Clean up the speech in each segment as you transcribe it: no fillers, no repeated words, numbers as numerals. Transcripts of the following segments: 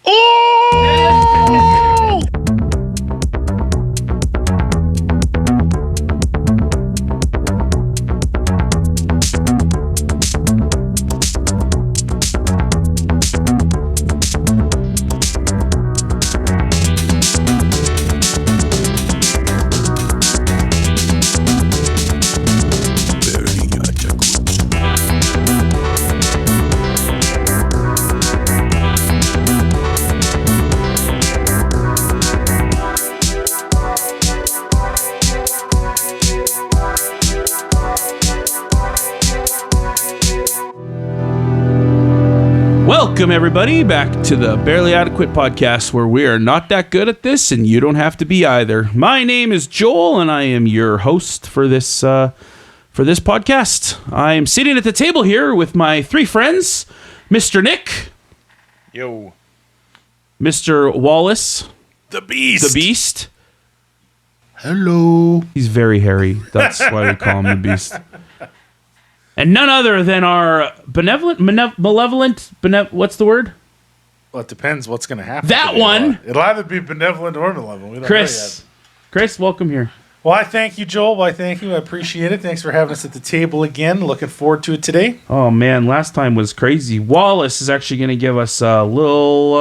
Oh! Welcome, everybody, back to the Barely Adequate podcast, where we are not that good at this, and you don't have to be either. My name is Joel, and I am your host for this podcast. I am sitting at the table here with my three friends, Mr. Nick. Yo. Mr. Wallace. The Beast. The Beast. Hello. He's very hairy. That's why we call him the Beast. And none other than our malevolent, what's the word? Well, it depends what's going to happen. That one. It'll either be benevolent or malevolent. We don't know yet. Chris, welcome here. Well, I thank you, Joel. Well, I thank you. I appreciate it. Thanks for having us at the table again. Looking forward to it today. Oh, man. Last time was crazy. Wallace is actually going to give us a little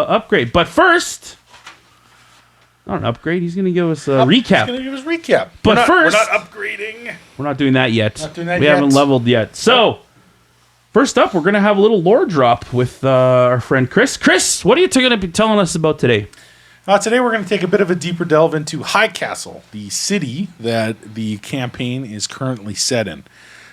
upgrade. But first... Not an upgrade. He's going to give us a recap. He's going to give us a recap. But first... We're not upgrading. We're not doing that yet. We haven't leveled yet. So, first up, we're going to have a little lore drop with our friend Chris. Chris, what are you going to be telling us about today? Today we're going to take a bit of a deeper delve into High Castle, the city that the campaign is currently set in.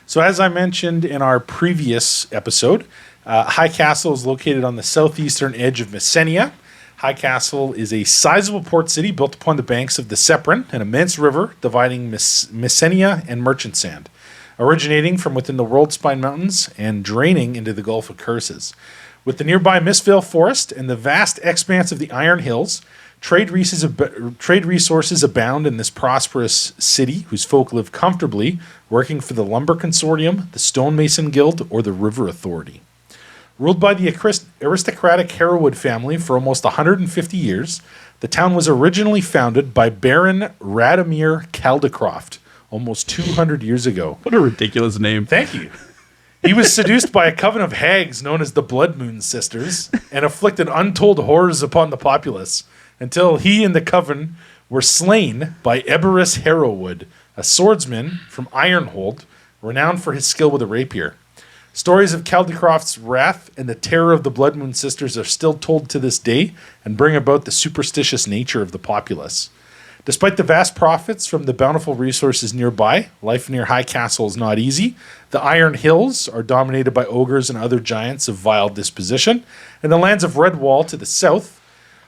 So as I mentioned in our previous episode, High Castle is located on the southeastern edge of Messenia. High Castle is a sizable port city built upon the banks of the Sepran, an immense river dividing Messenia and Merchant Sand, originating from within the World Spine Mountains and draining into the Gulf of Curses. With the nearby Mistvale Forest and the vast expanse of the Iron Hills, trade resources abound in this prosperous city, whose folk live comfortably, working for the Lumber Consortium, the Stonemason Guild, or the River Authority. Ruled by the aristocratic Harrowwood family for almost 150 years, the town was originally founded by Baron Radomir Caldecroft almost 200 years ago. What a ridiculous name. Thank you. He was seduced by a coven of hags known as the Blood Moon Sisters and afflicted untold horrors upon the populace until he and the coven were slain by Eberus Harrowwood, a swordsman from Ironhold, renowned for his skill with a rapier. Stories of Caldecroft's wrath and the terror of the Blood Moon Sisters are still told to this day and bring about the superstitious nature of the populace. Despite the vast profits from the bountiful resources nearby, life near High Castle is not easy. The Iron Hills are dominated by ogres and other giants of vile disposition, and the lands of Redwall to the south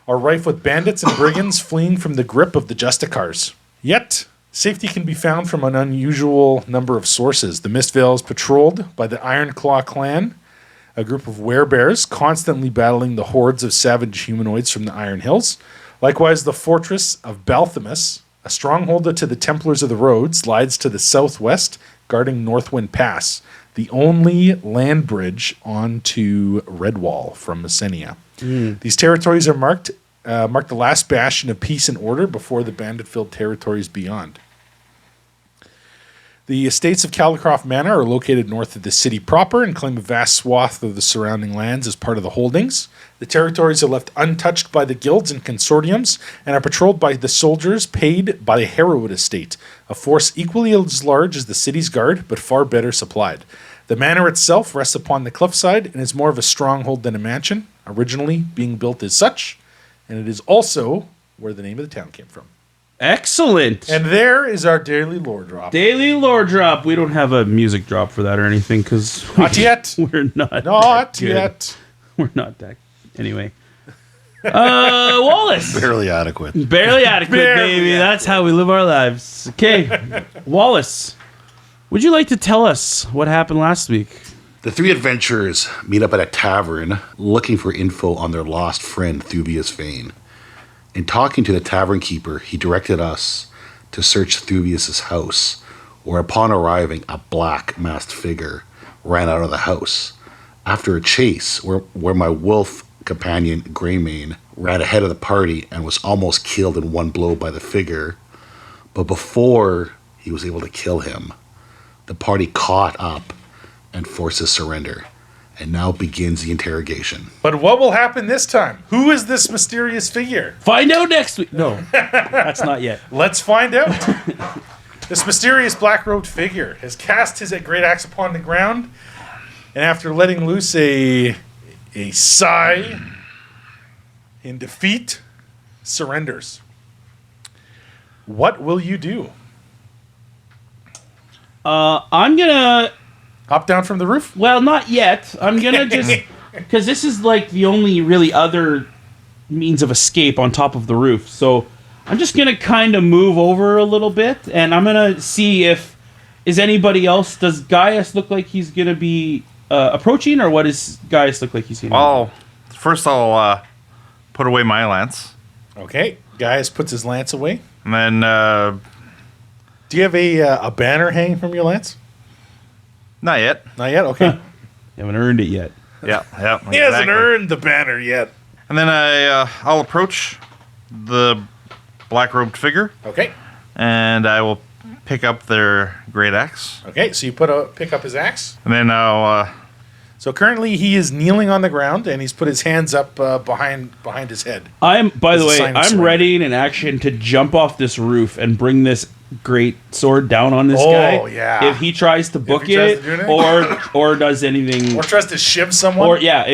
are rife with bandits and brigands fleeing from the grip of the Justicars. Yet, safety can be found from an unusual number of sources. The Mistvale is patrolled by the Ironclaw clan, a group of werebears constantly battling the hordes of savage humanoids from the Iron Hills. Likewise, the fortress of Balthamus, a stronghold to the Templars of the Roads, lies to the southwest, guarding Northwind Pass, the only land bridge onto Redwall from Messenia. These territories are mark the last bastion of peace and order before the bandit-filled territories beyond. The estates of Caldecroft Manor are located north of the city proper and claim a vast swath of the surrounding lands as part of the holdings. The territories are left untouched by the guilds and consortiums and are patrolled by the soldiers paid by the Harrowwood estate, a force equally as large as the city's guard but far better supplied. The manor itself rests upon the cliffside and is more of a stronghold than a mansion, originally being built as such, and it is also where the name of the town came from. Excellent. And there is our daily lore drop. Daily lore drop. We don't have a music drop for that or anything because not yet. We're not. Not yet. We're not that. Anyway. Wallace. Barely adequate. Barely adequate, baby. That's how we live our lives. Okay. Wallace, would you like to tell us what happened last week? The three adventurers meet up at a tavern looking for info on their lost friend Thuvius Vane. In talking to the tavern keeper, he directed us to search Thuvius' house, where upon arriving, a black masked figure ran out of the house. After a chase, where my wolf companion, Greymane, ran ahead of the party and was almost killed in one blow by the figure. But before he was able to kill him, the party caught up and forced his surrender. And now begins the interrogation. But what will happen this time? Who is this mysterious figure? Find out next week. No, that's not yet. Let's find out. This mysterious black-robed figure has cast his great axe upon the ground, and after letting loose a sigh in defeat, surrenders. What will you do? I'm gonna. Hop down from the roof? Well, not yet. I'm gonna just because this is like the only really other means of escape on top of the roof. So I'm just gonna kind of move over a little bit, and I'm gonna see if is anybody else. Does Gaius look like he's gonna be approaching, or what does Gaius look like he's gonna? Well, first I'll put away my lance, Okay. Gaius puts his lance away. and then Do you have a banner hanging from your lance? not yet. Not yet? Okay. You haven't earned it yet. Yeah. He hasn't earned the banner yet. And then I'll approach the black-robed figure, Okay. and I will pick up their great axe, Okay, so you pick up his axe. and then I'll So currently he is kneeling on the ground and he's put his hands up behind his head. By the As a way, sign of I'm surrender. ready in action to jump off this roof and bring this great sword down on this guy. Oh, yeah. If he tries to book he tries it, to do anything? or does anything, Or tries to shiv someone. yeah.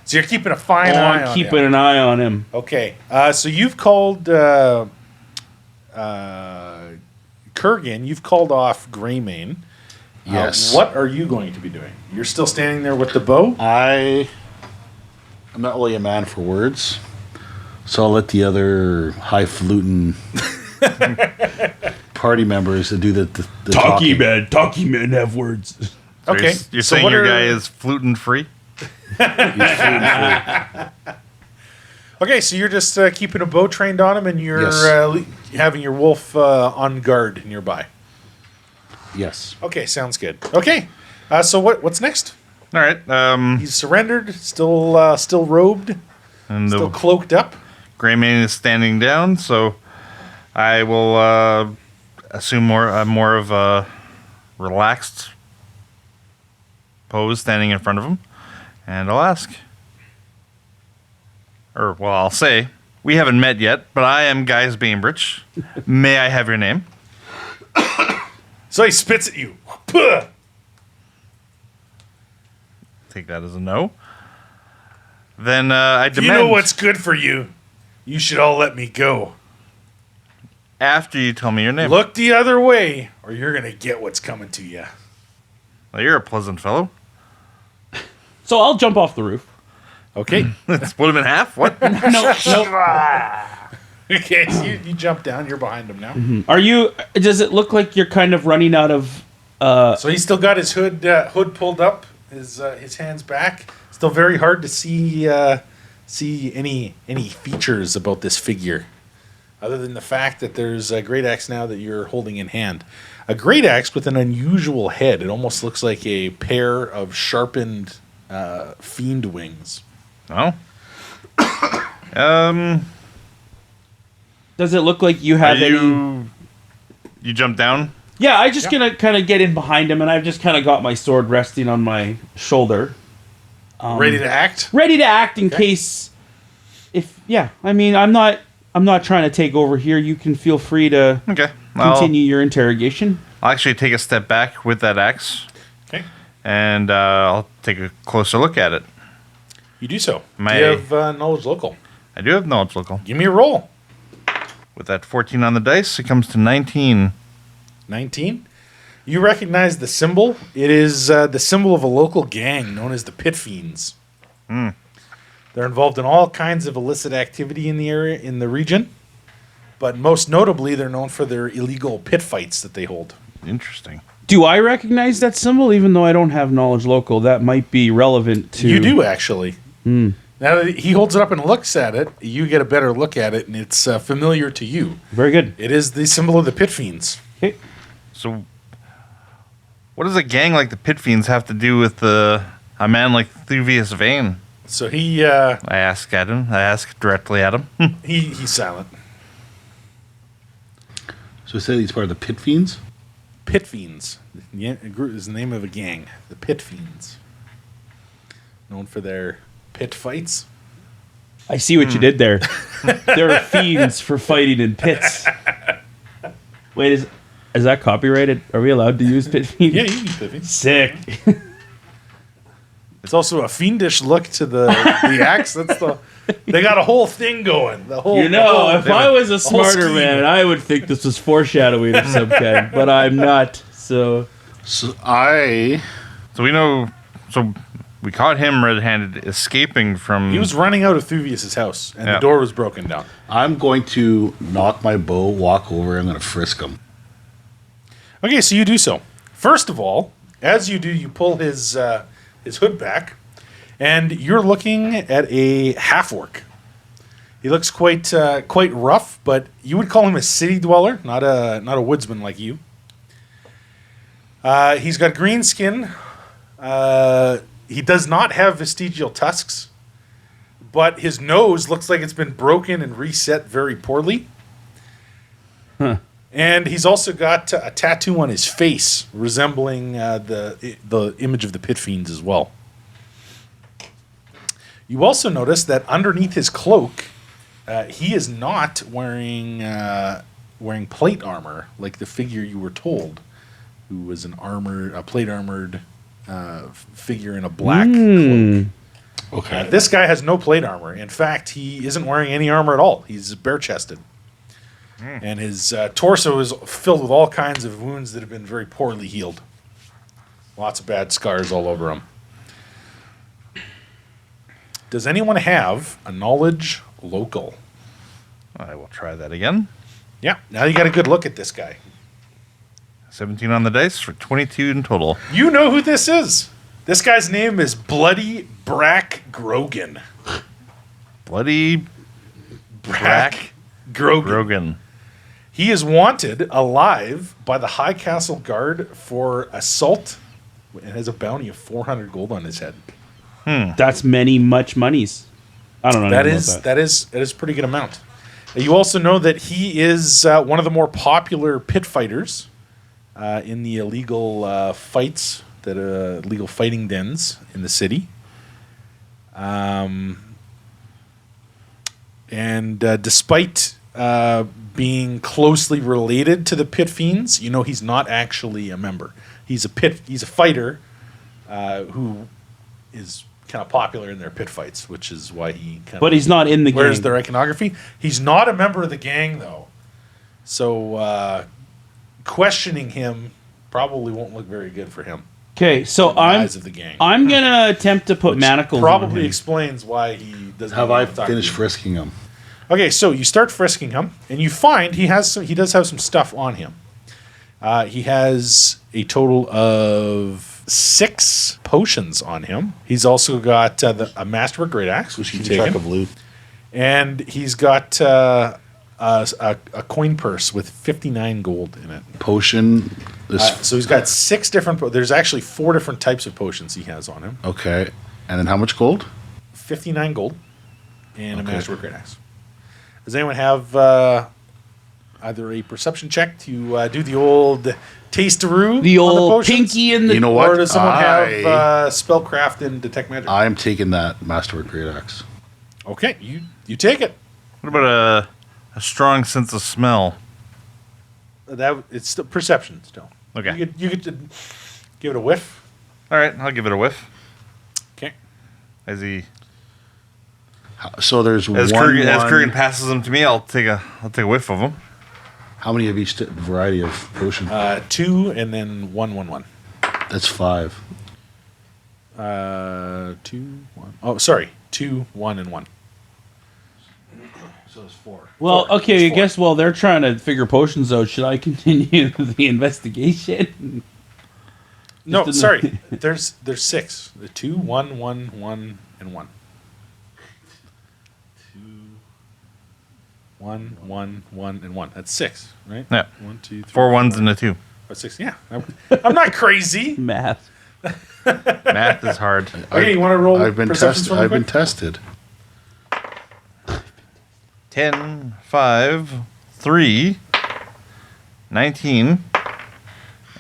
So you're keeping a fine Oh, eye I'm on keeping him. an eye on him. Okay. So you've called Kurgan. You've called off Greymane. Yes. What are you going to be doing? You're still standing there with the bow? I'm not really a man for words, so I'll let the other highfalutin party members do the talking. Talkie men have words. Okay. You're So saying what your are- guy is flutin free? Okay, so you're just keeping a bow trained on him and you're Yes. having your wolf on guard nearby. Yes. Okay, sounds good. Okay. So what's next? All right. He's surrendered, still robed, And still the cloaked up. Greymane is standing down, so I will assume more of a relaxed pose, standing in front of him, and I'll ask, I'll say, we haven't met yet, but I am Gaius Bainbridge. May I have your name? So he spits at you. Puh! Take that as a no. Then I If demand. you know what's good for you, you should all let me go. After you tell me your name. Look the other way, or you're going to get what's coming to you. Well, you're a pleasant fellow. So I'll jump off the roof. Okay. Split him in half? What? No. Okay, so you jump down. You're behind him now. Are you? Does it look like you're kind of running out of? So he's still got his hood pulled up, his hands back. Still very hard to see any features about this figure, other than the fact that there's a great axe now that you're holding in hand. A great axe with an unusual head. It almost looks like a pair of sharpened fiend wings. No. Does it look like you have any? You jump down? Yeah, I just gonna kind of get in behind him, and I've just kind of got my sword resting on my shoulder, Ready to act? ready to act in case. I mean, I'm not trying to take over here. You can feel free to Okay. continue your interrogation. I'll actually take a step back with that axe, Okay. and I'll take a closer look at it. You do so. My- Do you have knowledge local? I do have knowledge local. Give me a roll. With that 14 on the dice, it comes to 19. 19. You recognize the symbol. It is the symbol of a local gang known as the Pit Fiends. They're involved in all kinds of illicit activity in the area, in the region. But most notably, they're known for their illegal pit fights that they hold. Interesting. Do I recognize that symbol, even though I don't have knowledge local? That might be relevant to. You do, actually. Now that he holds it up and looks at it, you get a better look at it, and it's familiar to you. Very good. It is the symbol of the Pit Fiends. Okay. So, what does a gang like the Pit Fiends have to do with a man like Thuvius Vane? So he I ask directly at him. he's silent. So he said he's part of the Pit Fiends? Pit Fiends. Yeah, is the name of a gang. The Pit Fiends. Known for their pit fights. I see what you did there. There are fiends for fighting in pits. Wait, is that copyrighted? Are we allowed to use pit fiends? Yeah, you can use Pit Fiends. Sick. It's also a fiendish look to the axe. They got a whole thing going. The whole If I was a smarter scheme. man, I would think this was foreshadowing of some kind, but I'm not. So So we know. So we caught him red-handed, escaping from. He was running out of Thuvius' house, and the door was broken down. I'm going to knock my bow, walk over, I'm going to frisk him. Okay, so you do so. First of all, as you do, you pull his hood back, and you're looking at a half-orc. He looks quite rough, but you would call him a city dweller, not a woodsman like you. He's got green skin. He does not have vestigial tusks, but his nose looks like it's been broken and reset very poorly. Huh. And he's also got a tattoo on his face resembling the image of the Pit Fiends as well. You also notice that underneath his cloak, he is not wearing plate armor like the figure you were told, who was a plate armored figure in a black cloak. Okay. This guy has no plate armor. In fact, he isn't wearing any armor at all. He's bare-chested. And his torso is filled with all kinds of wounds that have been very poorly healed. Lots of bad scars all over him. Does anyone have a knowledge local? I will try that again. Yeah, now you got a good look at this guy. 17 on the dice for 22 in total. You know who this is. This guy's name is Bloody Brack Grogan. Bloody Brack Grogan. Grogan. He is wanted alive by the High Castle Guard for assault and has a bounty of 400 gold on his head. that's much monies. I don't know. That anything is about that is a pretty good amount. You also know that he is one of the more popular pit fighters in the illegal fights, illegal fighting dens in the city. And despite being closely related to the Pit Fiends, you know he's not actually a member. He's a fighter who is kind of popular in their pit fights, which is why he kind But he's not in the wears gang. their iconography. He's not a member of the gang, though. So questioning him probably won't look very good for him. Okay, so in the eyes of the gang. I'm gonna attempt to put manacles on Probably him. explains why he doesn't Have want I to talk finished to you. frisking him? Okay, so you start frisking him, and you find he does have some stuff on him. He has a total of 6 potions on him. He's also got a Masterwork Great Axe, which you've Keep track taken, of loot. and he's got a coin purse with 59 gold in it. Potion. So he's got 6 different. There's actually 4 different types of potions he has on him. Okay. And then how much gold? 59 gold and Okay. a Masterwork Great Axe. Does anyone have either a perception check to do the old tasteroo? The on old potions? pinky in the. You know what? Or does someone have spellcraft and detect magic? I'm taking that Masterwork Great Axe. Okay, you take it. What about a strong sense of smell? It's still perception still. Okay. You could give it a whiff. All right, I'll give it a whiff. Okay. As So there's as one. Kurgan passes them to me, I'll take a whiff of them. How many of each variety of potion? 2 and then 1. That's 5. 2, 1. Oh, sorry. 2, 1, and 1. So it's 4. Well, 4. okay, I It's 4. guess while they're trying to figure potions out, should I continue the investigation? No, Just sorry. There's 6. The 2, 1, 1, 1, and 1. 2, 1, 1, 1, and 1. That's 6, right? Yeah. 1, 2, 3. 4 ones and a 2. 5, 6. Yeah. I'm not crazy. Math. Math is hard. Okay, you want to roll I've been perceptions tested. for me I've been quick? tested. 10, 5, 3, 19,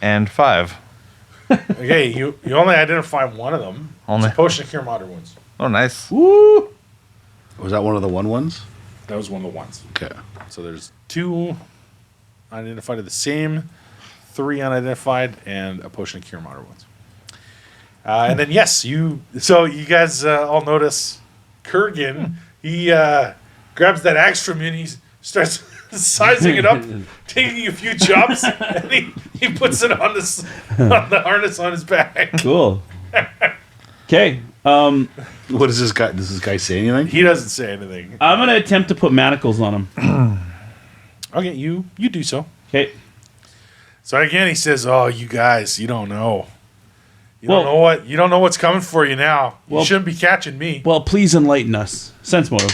and 5. Okay, you only identify one of them. Only. It's a potion of cure moderate wounds. Oh, nice. Woo! Was that one of the ones? That was one of the ones. Okay. So there's 2 unidentified of the same, 3 unidentified, and a potion of cure moderate wounds. And then yes, you guys all notice Kurgan. He grabs that axe from you and he starts sizing it up, taking a few jumps, and he puts it on the harness on his back. Cool. Okay. What is this guy? Does this guy say anything? He doesn't say anything. I'm going to attempt to put manacles on him. Okay, you do so. Okay. So again, he says, "Oh, you guys, you don't know. You Well- don't know what's coming for you now. You Well- shouldn't be catching me." Well, please enlighten us. Sense motive.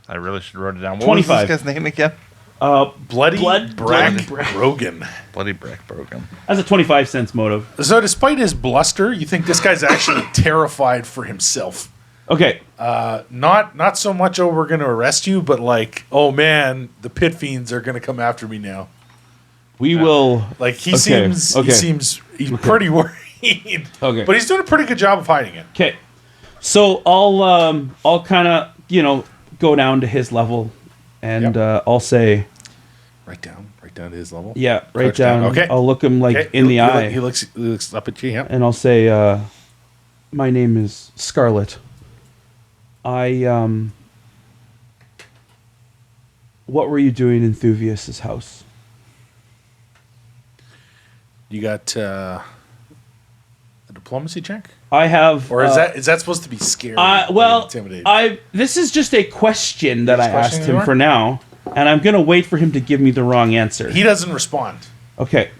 I really should write it down. What 25. was this guy's name again? Bloody Blood- Brack Blood- Brogan. Bloody Brack Brogan. That's a 25 sense motive. So despite his bluster, you think this guy's actually terrified for himself. Okay. Not so much, oh, we're going to arrest you, but like, oh man, the pit fiends are going to come after me now. We will. Like he Okay, seems okay. he's pretty worried. Okay. But he's doing a pretty good job of hiding it. Okay. So I'll kind of, go down to his level and Yep. I'll say, Right down to his level. yeah, right Crouch down. down. Okay. I'll look him like Okay, in the eye. He looks up at you. Yeah. And I'll say, my name is Scarlet. What were you doing in Thuvius's house? You got a diplomacy check, I have. or is that supposed to be scary? Well, intimidating? this is just a question that I Just asked questioning him you are? for now, and I'm gonna wait for him to give me the wrong answer. He doesn't respond. Okay.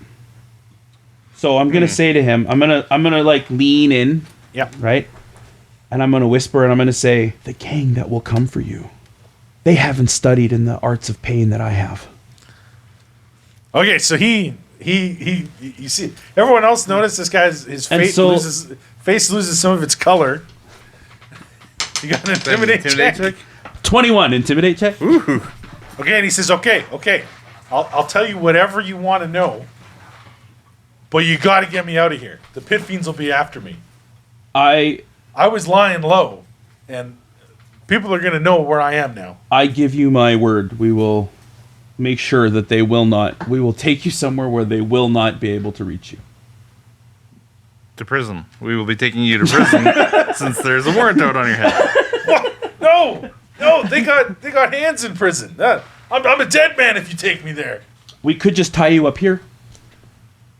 So I'm gonna say to him, I'm gonna like lean in, Yeah. right? And I'm gonna whisper and I'm gonna say, the gang that will come for you, they haven't studied in the arts of pain that I have. Okay, so he you see everyone else notice this guy's his And face so- loses some of its color. You got an intimidate check. 21 intimidate check. Okay, and he says, okay, I'll tell you whatever you want to know, but you got to get me out of here. The pit fiends will be after me. I was lying low, and people are going to know where I am now. give you my word. We will make sure that they will not. We will take you somewhere where they will not be able to reach you. To prison. We will be taking you to prison since there's a warrant out on your head. No, they got hands in prison. I'm a dead man if you take me there. We could just tie you up here.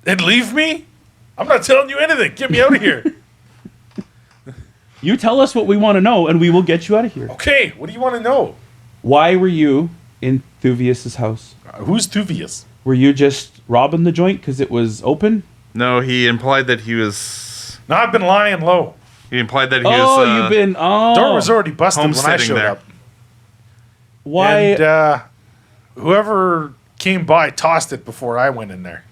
And leave me? I'm not telling you anything. Get me out of here. You tell us what we want to know, and we will get you out of here. Okay, what do you want to know? Why were you in Thuvius's house? Who's Thuvius? Were you just robbing the joint because it was open? No, he implied that he was. No, I've been lying low. He implied that he Oh, was. you've been. Oh, Door was already busted when I homesteading showed there. up. why? And whoever came by tossed it before I went in there.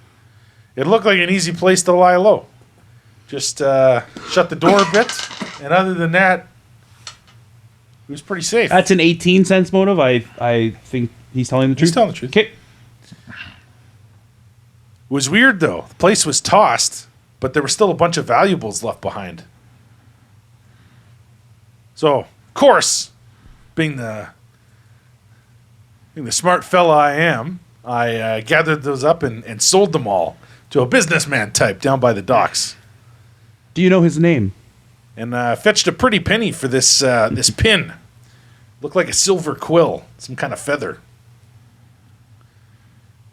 It looked like an easy place to lie low. Just shut the door a bit, and other than that, it was pretty safe. That's an 18 cents motive. I think he's telling the truth. He's telling the truth. Okay. It was weird though. The place was tossed, but there were still a bunch of valuables left behind. So, of course, being the smart fella I am, I gathered those up and sold them all to a businessman type down by the docks, Do you know his name? and fetched a pretty penny for this this pin. Looked like a silver quill, some kind of feather.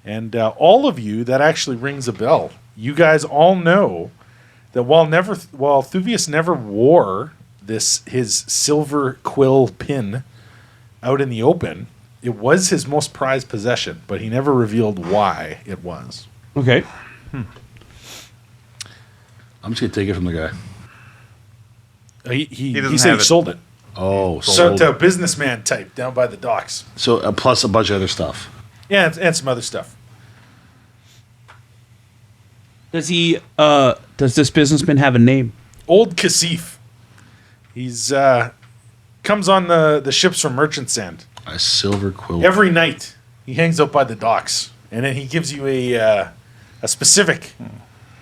And all of you, that actually rings a bell. You guys all know that while Thuvius never wore his silver quill pin out in the open, it was his most prized possession, but he never revealed why it was. Okay. I'm just gonna take it from the guy. He doesn't said have he it. sold it. Oh, So sold to a it. businessman type down by the docks. So plus a bunch of other stuff. Yeah, and some other stuff. Does he? Does this businessman have a name? Old Kasif. He's comes on the ships from Merchant Sand. A silver quilt. Every night he hangs out by the docks, and then he gives you a specific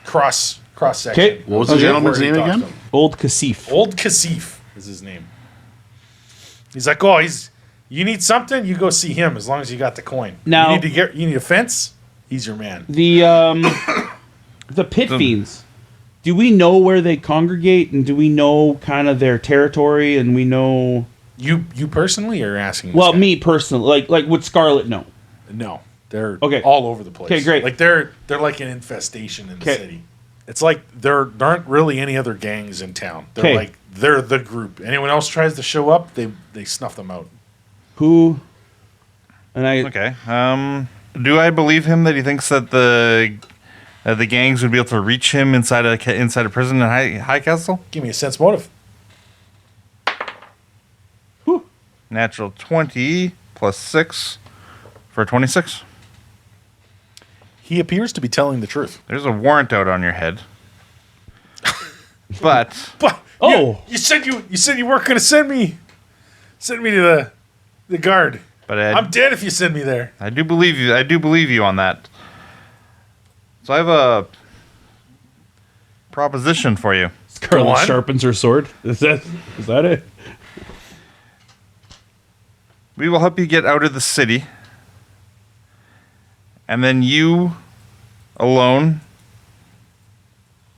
cross section. Okay. What was the gentleman's name again? Old Kasif. Old Kasif is his name. He's like, oh, you need something, you go see him as long as you got the coin. Now- you need a fence, he's your man. The pit fiends. Do we know where they congregate, and do we know kind of their territory, and we know? You personally are asking? Well, this guy? me personally, like would Scarlet know? No, they're Okay. all over the place. Okay, great. Like they're like an infestation in the Okay. city. It's like there aren't really any other gangs in town. They're Okay. like they're the group. Anyone else tries to show up, they snuff them out. Who? And I. Okay. Do I believe him that he thinks that the gangs would be able to reach him inside a prison in High Castle? Give me a sense motive. Whew. Natural 20 plus 6 for 26. He appears to be telling the truth. There's a warrant out on your head. But But Oh. you said you weren't going to send me to the guard. I'm dead if you send me there. I do believe you. I do believe you on that. So I have a proposition for you. Scarlet Go on. sharpens her sword. Is that it? We will help you get out of the city. And then you alone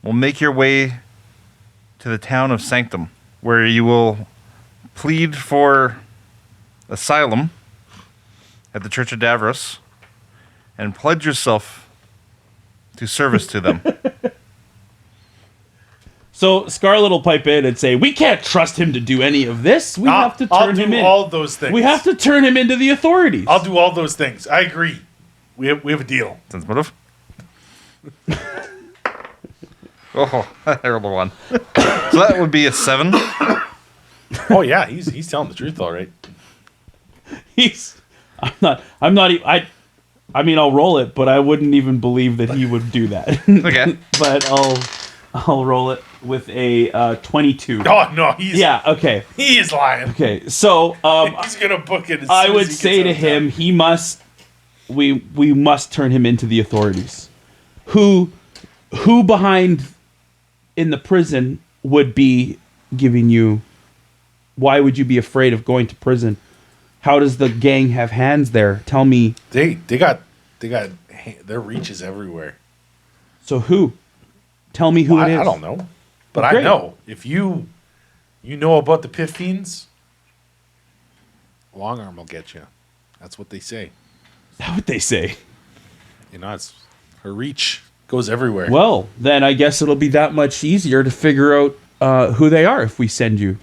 will make your way to the town of Sanctum, where you will plead for asylum at the Church of Davros and pledge yourself to service to them. So Scarlet will pipe in and say, "We can't trust him to do any of this. We have to I'll turn do him in. all those things. We have to turn him into the authorities." I'll do all those things. I agree. We have a deal. Sense motive? Oh, a terrible one. So that would be a 7. Oh yeah, he's telling the truth, all right. I'm not. I mean, I'll roll it, but I wouldn't even believe that he would do that. Okay. But I'll roll it with a 22. Oh no, Yeah. Okay. he is lying. Okay. So He's gonna book it. I would say to him, he must. We must turn him into the authorities. Who behind in the prison would be giving you? Why would you be afraid of going to prison? How does the gang have hands there? Tell me. They got their reach is everywhere. So who? Tell me who it is. I don't know, but Great. I know if you know about the pit fiends, long arm will get you. That's what they say. Is that what they say? You know, it's her reach goes everywhere. Well, then I guess it'll be that much easier to figure out who they are if we send you.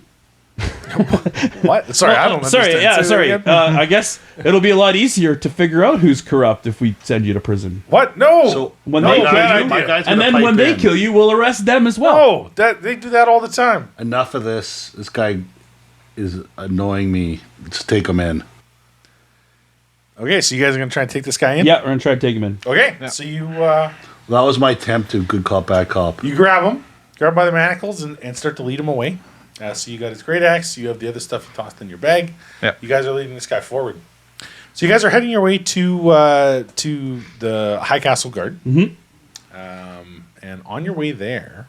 What? Sorry, I don't Sorry, understand. yeah, Say that sorry. again? I guess it'll be a lot easier to figure out who's corrupt if we send you to prison. What? No. So When no, they bad kill you, idea. my guy's and gonna then pipe when they in. kill you, we'll arrest them as well. No, that they do that all the time. Enough of this. This guy is annoying me. Let's take him in. Okay, so you guys are gonna try and take this guy in? Yeah, we're gonna try to take him in. Okay, so you That was my attempt to good cop, bad cop. you grab him by the manacles, and start to lead him away. So you got his great axe. You have the other stuff you tossed in your bag. Yeah. You guys are leading this guy forward. So you guys are heading your way to the High Castle Guard. Mhm. And on your way there,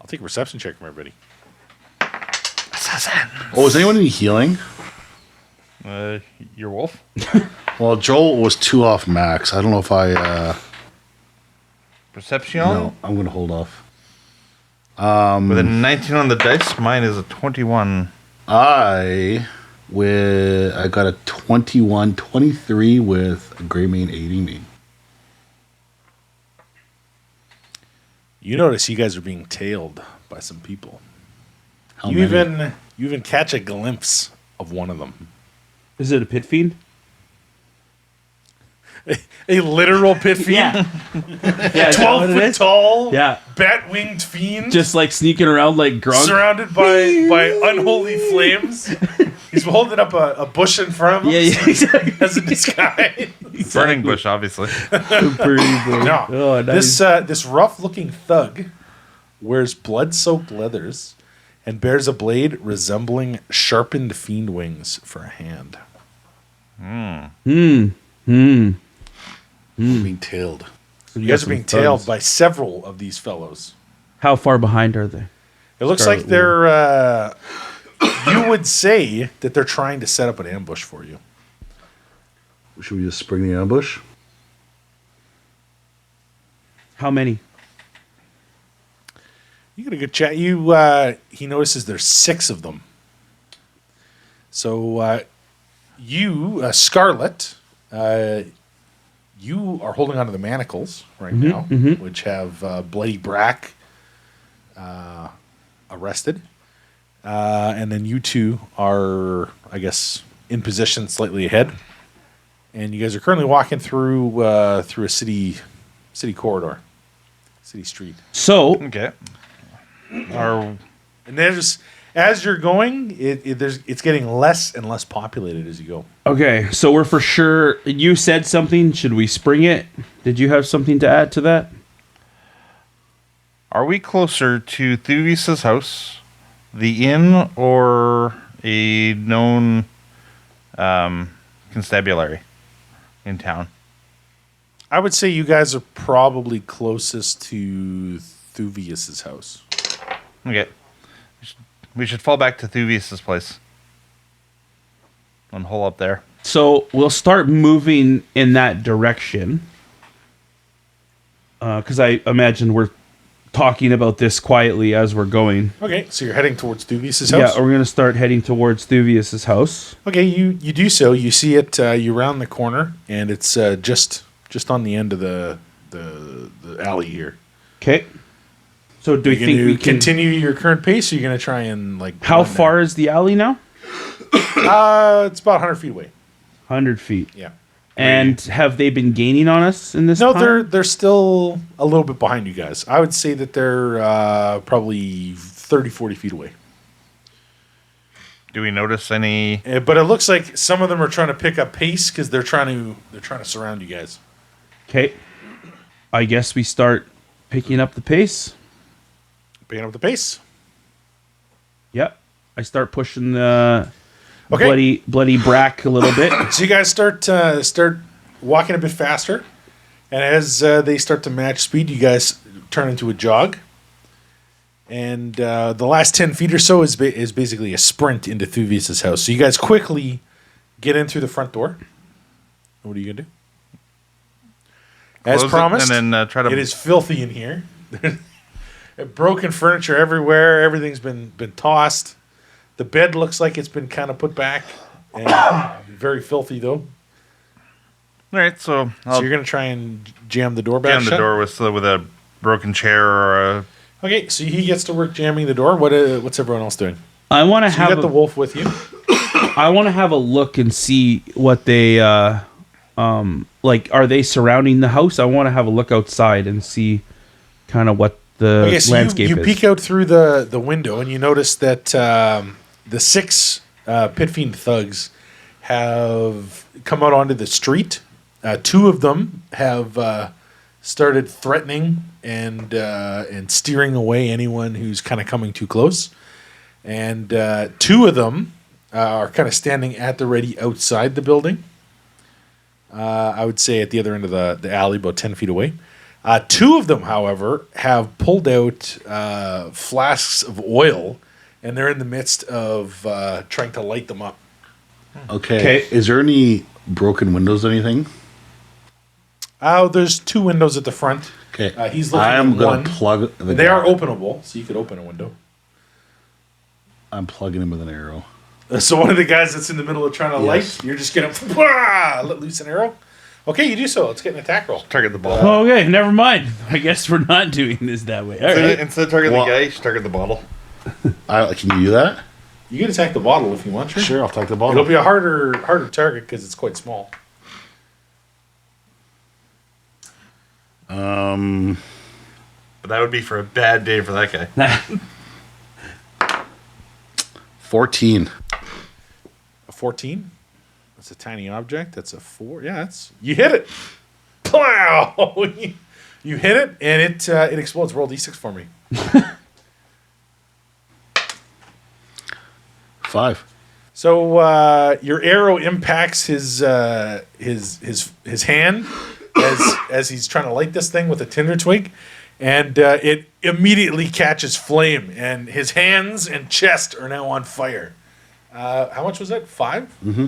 I'll take a perception check from everybody. Oh, is anyone in healing? Your wolf? Well, Joel was 2 off max. I don't know if I. Perception? No, I'm going to hold off. With a 19 on the dice, mine is a 21. I got a 21, 23 with a gray mane aiding me. You notice you guys are being tailed by some people. How You many? even catch a glimpse of one of them. Is it a pit fiend? A literal pit fiend. Yeah. Yeah, is that 12 what it foot is? tall, Yeah. bat-winged fiend Just like sneaking around like Grunk. surrounded by unholy flames. He's holding up a bush in front of him. Yeah, exactly. As a disguise. As a bush in front of him. Yeah, As a disguise. Burning bush, obviously. No. Oh, nice. This rough-looking thug wears blood-soaked leathers and bears a blade resembling sharpened fiend wings for a hand. Being tailed. You guys are being tailed by several of these fellows. How far behind are they? It looks Scarlet like they're... you would say that they're trying to set up an ambush for you. Should we just spring the ambush? How many? You get a good chat. He notices there's 6 of them. So you, Scarlet, you are holding onto the manacles right now, which have Bloody Brack arrested. And then you two are, I guess, in position slightly ahead. And you guys are currently walking through a city corridor, city street. So, Okay. And there's, as you're going, it's getting less and less populated as you go. okay, so we're for sure. You said something. Should we spring it? Did you have something to add to that? Are we closer to Thuvius' house, the inn, or a known constabulary in town? I would say you guys are probably closest to Thuvius' house. Okay. We should fall back to Thuvius' place. And hole up there. So we'll start moving in that direction. Because I imagine we're talking about this quietly as we're going. Okay, so you're heading towards Thuvius' house? Yeah, we're going to start heading towards Thuvius' house. Okay, you do so. You see it, you round the corner, and it's just on the end of the alley here. Okay. So do we You think we can continue your current pace, or you're going to try and, like... How run far is the alley now? there? It's about 100 feet away. 100 feet. Yeah. And have they been gaining on us in this No, time? they're still a little bit behind you guys. I would say that they're probably 30, 40 feet away. Do we notice any... But it looks like some of them are trying to pick up pace because they're trying to surround you guys. Okay. I guess we start picking up the pace. Picking up the pace. Yep. I start pushing the Okay. bloody brack a little bit. So you guys start walking a bit faster, and as they start to match speed, you guys turn into a jog. And the last 10 feet or so is basically a sprint into Thuvius' house. So you guys quickly get in through the front door. What are you gonna do? As Close it promised, and then try to... it is filthy in here. Broken furniture everywhere. Everything's been tossed. The bed looks like it's been kind of put back, and very filthy though. All right, so So I'll you're gonna try and jam the door back jam the shut? door with a broken chair or a... Okay, so he gets to work jamming the door. What's everyone else doing? I want to So you have got the wolf with you. I want to have a look and see what they like. Are they surrounding the house? I want to have a look outside and see kind of what the Okay, so landscape you is. peek out through the window and you notice that the 6 pit fiend thugs have come out onto the street. 2 of them have started threatening and steering away anyone who's kind of coming too close. And 2 of them are kind of standing at the ready outside the building. I would say at the other end of the alley, about 10 feet away. 2 of them, however, have pulled out flasks of oil, and they're in the midst of trying to light them up. Okay. Is there any broken windows or anything? There's 2 windows at the front. Okay. He's looking I am at going one. to plug the They are guy. openable, so you could open a window. I'm plugging him with an arrow. So one of the guys that's in the middle of trying to Yes. light, you're just going to let loose an arrow. Okay, you do so. Let's get an attack roll. Target the ball. Okay, never mind. I guess we're not doing this that way. All right. Instead of targeting Well- the guy, you should target the bottle. Can you do that? You can attack the bottle if you want to. Sure, I'll take the ball. It'll be a harder target because it's quite small. But that would be for a bad day for that guy. 14. 14. That's a tiny object. That's a 4. Yeah, you hit it. Plow! You hit it, and it explodes. Roll d6 for me. 5. So your arrow impacts his hand as he's trying to light this thing with a tinder twig, and it immediately catches flame, and his hands and chest are now on fire. How much was that? 5? Mm-hmm.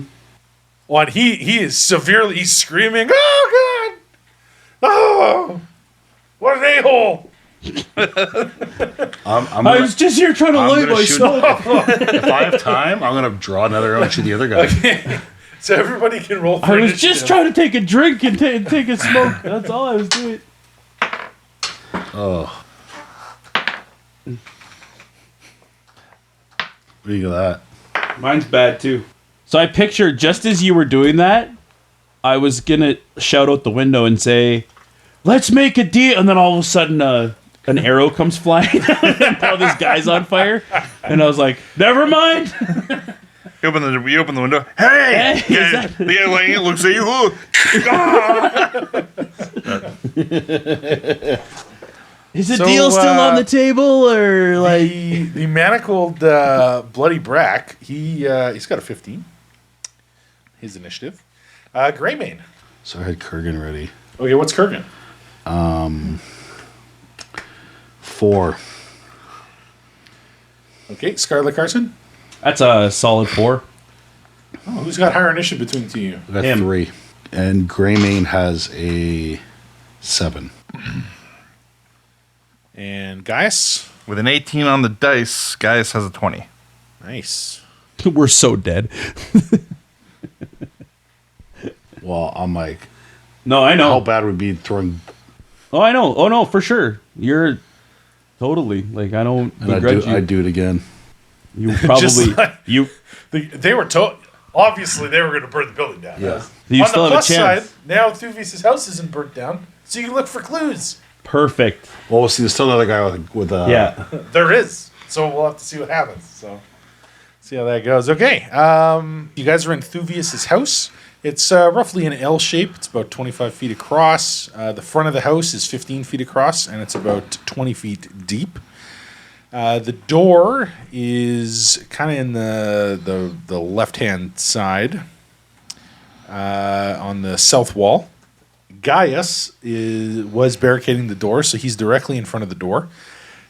Well, and he is severely. He's screaming, "Oh God! Oh, what an a-hole!" I was just here trying to light my smoke. If I have time, I'm going to draw another arrow and shoot the other guy. Okay. So everybody can roll for I was initiative. just trying to take a drink and take a smoke. That's all I was doing. Oh. What do you got that? Mine's bad too. So I pictured just as you were doing that, I was gonna shout out the window and say, "Let's make a deal," and then all of a sudden, an arrow comes flying out, and now this guy's on fire, and I was like, "Never mind." You open the window. Hey! Hey, is that- The guy laying it looks at you. Is the So, deal still on the table, or like? The manacled bloody brack. He's got a 15. His initiative. Greymane. So I had Kurgan ready. Okay, what's Kurgan? 4. Okay, Scarlet Carson. That's a solid 4. Oh, who's got higher initiative between the two of you? I got Him. 3. And Greymane has a 7. And Gaius. With an 18 on the dice, Gaius has a 20. Nice. We're so dead. Well, I'm like, No, I how know. bad would it be throwing... Oh, I know. Oh no, for sure. You're totally like I don't And begrudge you. I'd do it again. You probably Just like- you They were told. Obviously, they were going to burn the building down. Yeah. you On still the have a plus chance. side, now Thuvius' house isn't burnt down, so you can look for clues. Perfect. Well, we'll see. There's still another guy with Yeah. There is. So we'll have to see what happens. So see how that goes. Okay. You guys are in Thuvius' house. It's roughly an L shape. It's about 25 feet across. The front of the house is 15 feet across, and it's about 20 feet deep. The door is kind of in the left-hand side on the south wall. Gaius was barricading the door, so he's directly in front of the door.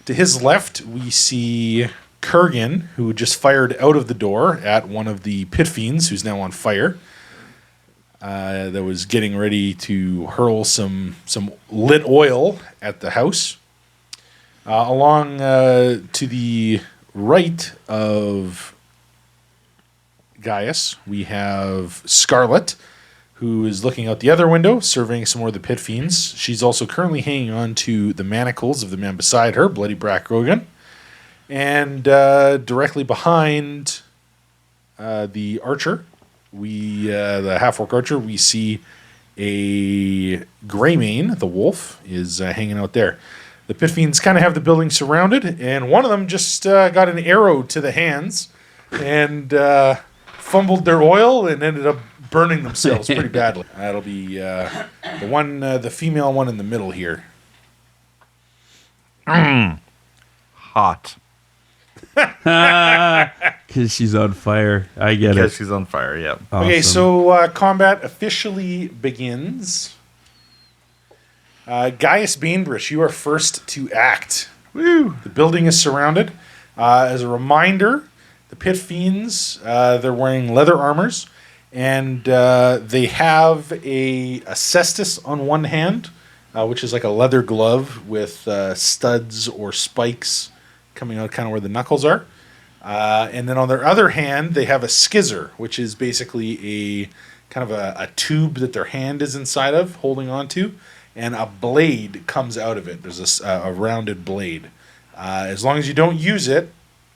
To his left, we see Kurgan, who just fired out of the door at one of the pit fiends, who's now on fire. That was getting ready to hurl some lit oil at the house. Along to the right of Gaius, we have Scarlet, who is looking out the other window, surveying some more of the pit fiends. She's also currently hanging on to the manacles of the man beside her, Bloody Brack Rogan. And directly behind the archer, the half-orc archer, we see a Greymane, the wolf, is hanging out there. The pit fiends kind of have the building surrounded, and one of them just got an arrow to the hands and fumbled their oil and ended up burning themselves pretty badly. That'll be the female one in the middle here. Hot. Because she's on fire. I get Because it. she's on fire, yeah. Okay, Awesome. so combat officially begins. Gaius Bainbridge, you are first to act. Woo! The building is surrounded. As a reminder, the pit fiends, they're wearing leather armors, and they have a cestus on one hand, which is like a leather glove with studs or spikes coming out kind of where the knuckles are. And then on their other hand, they have a skizzer, which is basically a kind of a tube that their hand is inside of, holding onto, and a blade comes out of it. There's a rounded blade. As long as you don't use it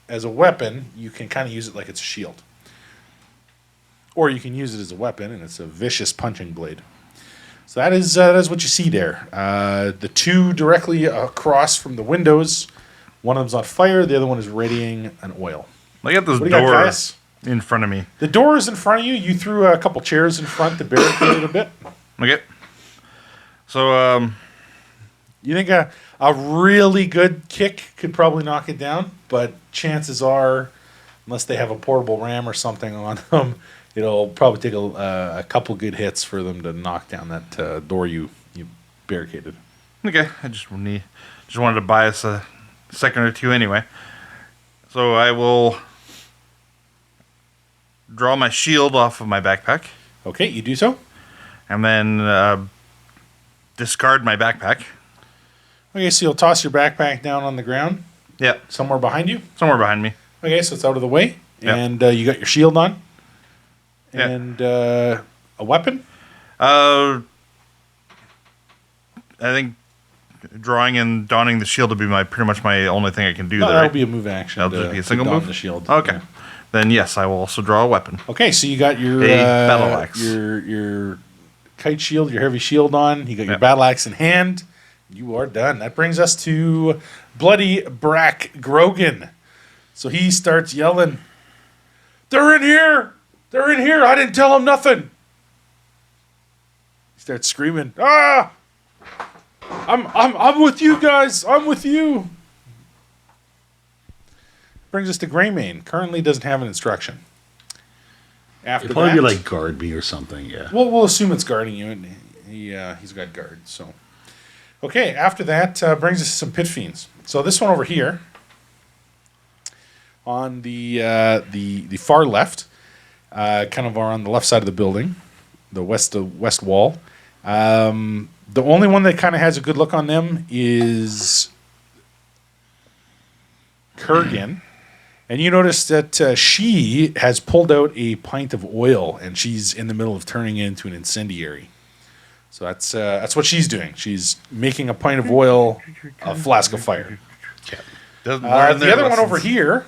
as a weapon, you can kind of use it like it's a shield. Or you can use it as a weapon, and it's a vicious punching blade. So that is what you see there. The two directly across from the windows, one of them's on fire, the other one is readying an oil. Look at this What do you got, door. Gaius? in front of me. The door is in front of you. You threw a couple chairs in front to barricade it a bit. Okay. So, You think a really good kick could probably knock it down, but chances are, unless they have a portable ram or something on them, it'll probably take a couple good hits for them to knock down that door you barricaded. okay. I just wanted to buy us a second or two anyway. So I will draw my shield off of my backpack Okay, you do so. and then discard my backpack. Okay, so you'll toss your backpack down on the ground Yeah, somewhere behind you. somewhere behind me. Okay, so it's out of the way, Yep. and you got your shield on, Yeah. and a weapon. I think drawing and donning the shield would be pretty much my only thing I can do No, there. that'll Right? be a move action. That'll just be a single to don move? The shield. Okay. Yeah. Then yes, I will also draw a weapon. Okay, so you got your A battle axe. your kite shield, your heavy shield on. You got your Yep. battle axe in hand. You are done. That brings us to Bloody Brack Grogan. So he starts yelling, "They're in here! They're in here! I didn't tell them nothing!" He starts screaming, "Ah! I'm with you guys! I'm with you!" Brings us to Greymane. Currently doesn't have an instruction. After It'd probably that, be like guard me or something, yeah. we'll assume it's guarding you, and he's got guard. So, okay. After that, brings us some pit fiends. So this one over here, on the far left, kind of are on the left side of the building, the west wall. The only one that kind of has a good look on them is Kurgan. And you notice that she has pulled out a pint of oil, and she's in the middle of turning it into an incendiary. So that's what she's doing. She's making a pint of oil a flask of fire. Doesn't learn The their other one lessons. over here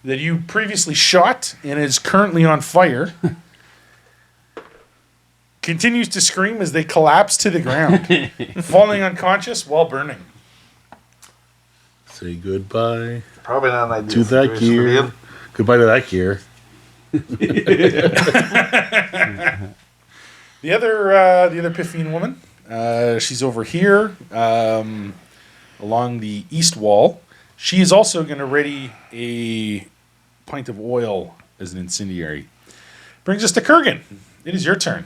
that you previously shot and is currently on fire continues to scream as they collapse to the ground, falling unconscious while burning. Say goodbye Probably not an ideal to that situation to be gear. in. Goodbye to that gear. The other Pythian woman, she's over here along the east wall. She is also going to ready a pint of oil as an incendiary. Brings us to Kurgan. It is your turn.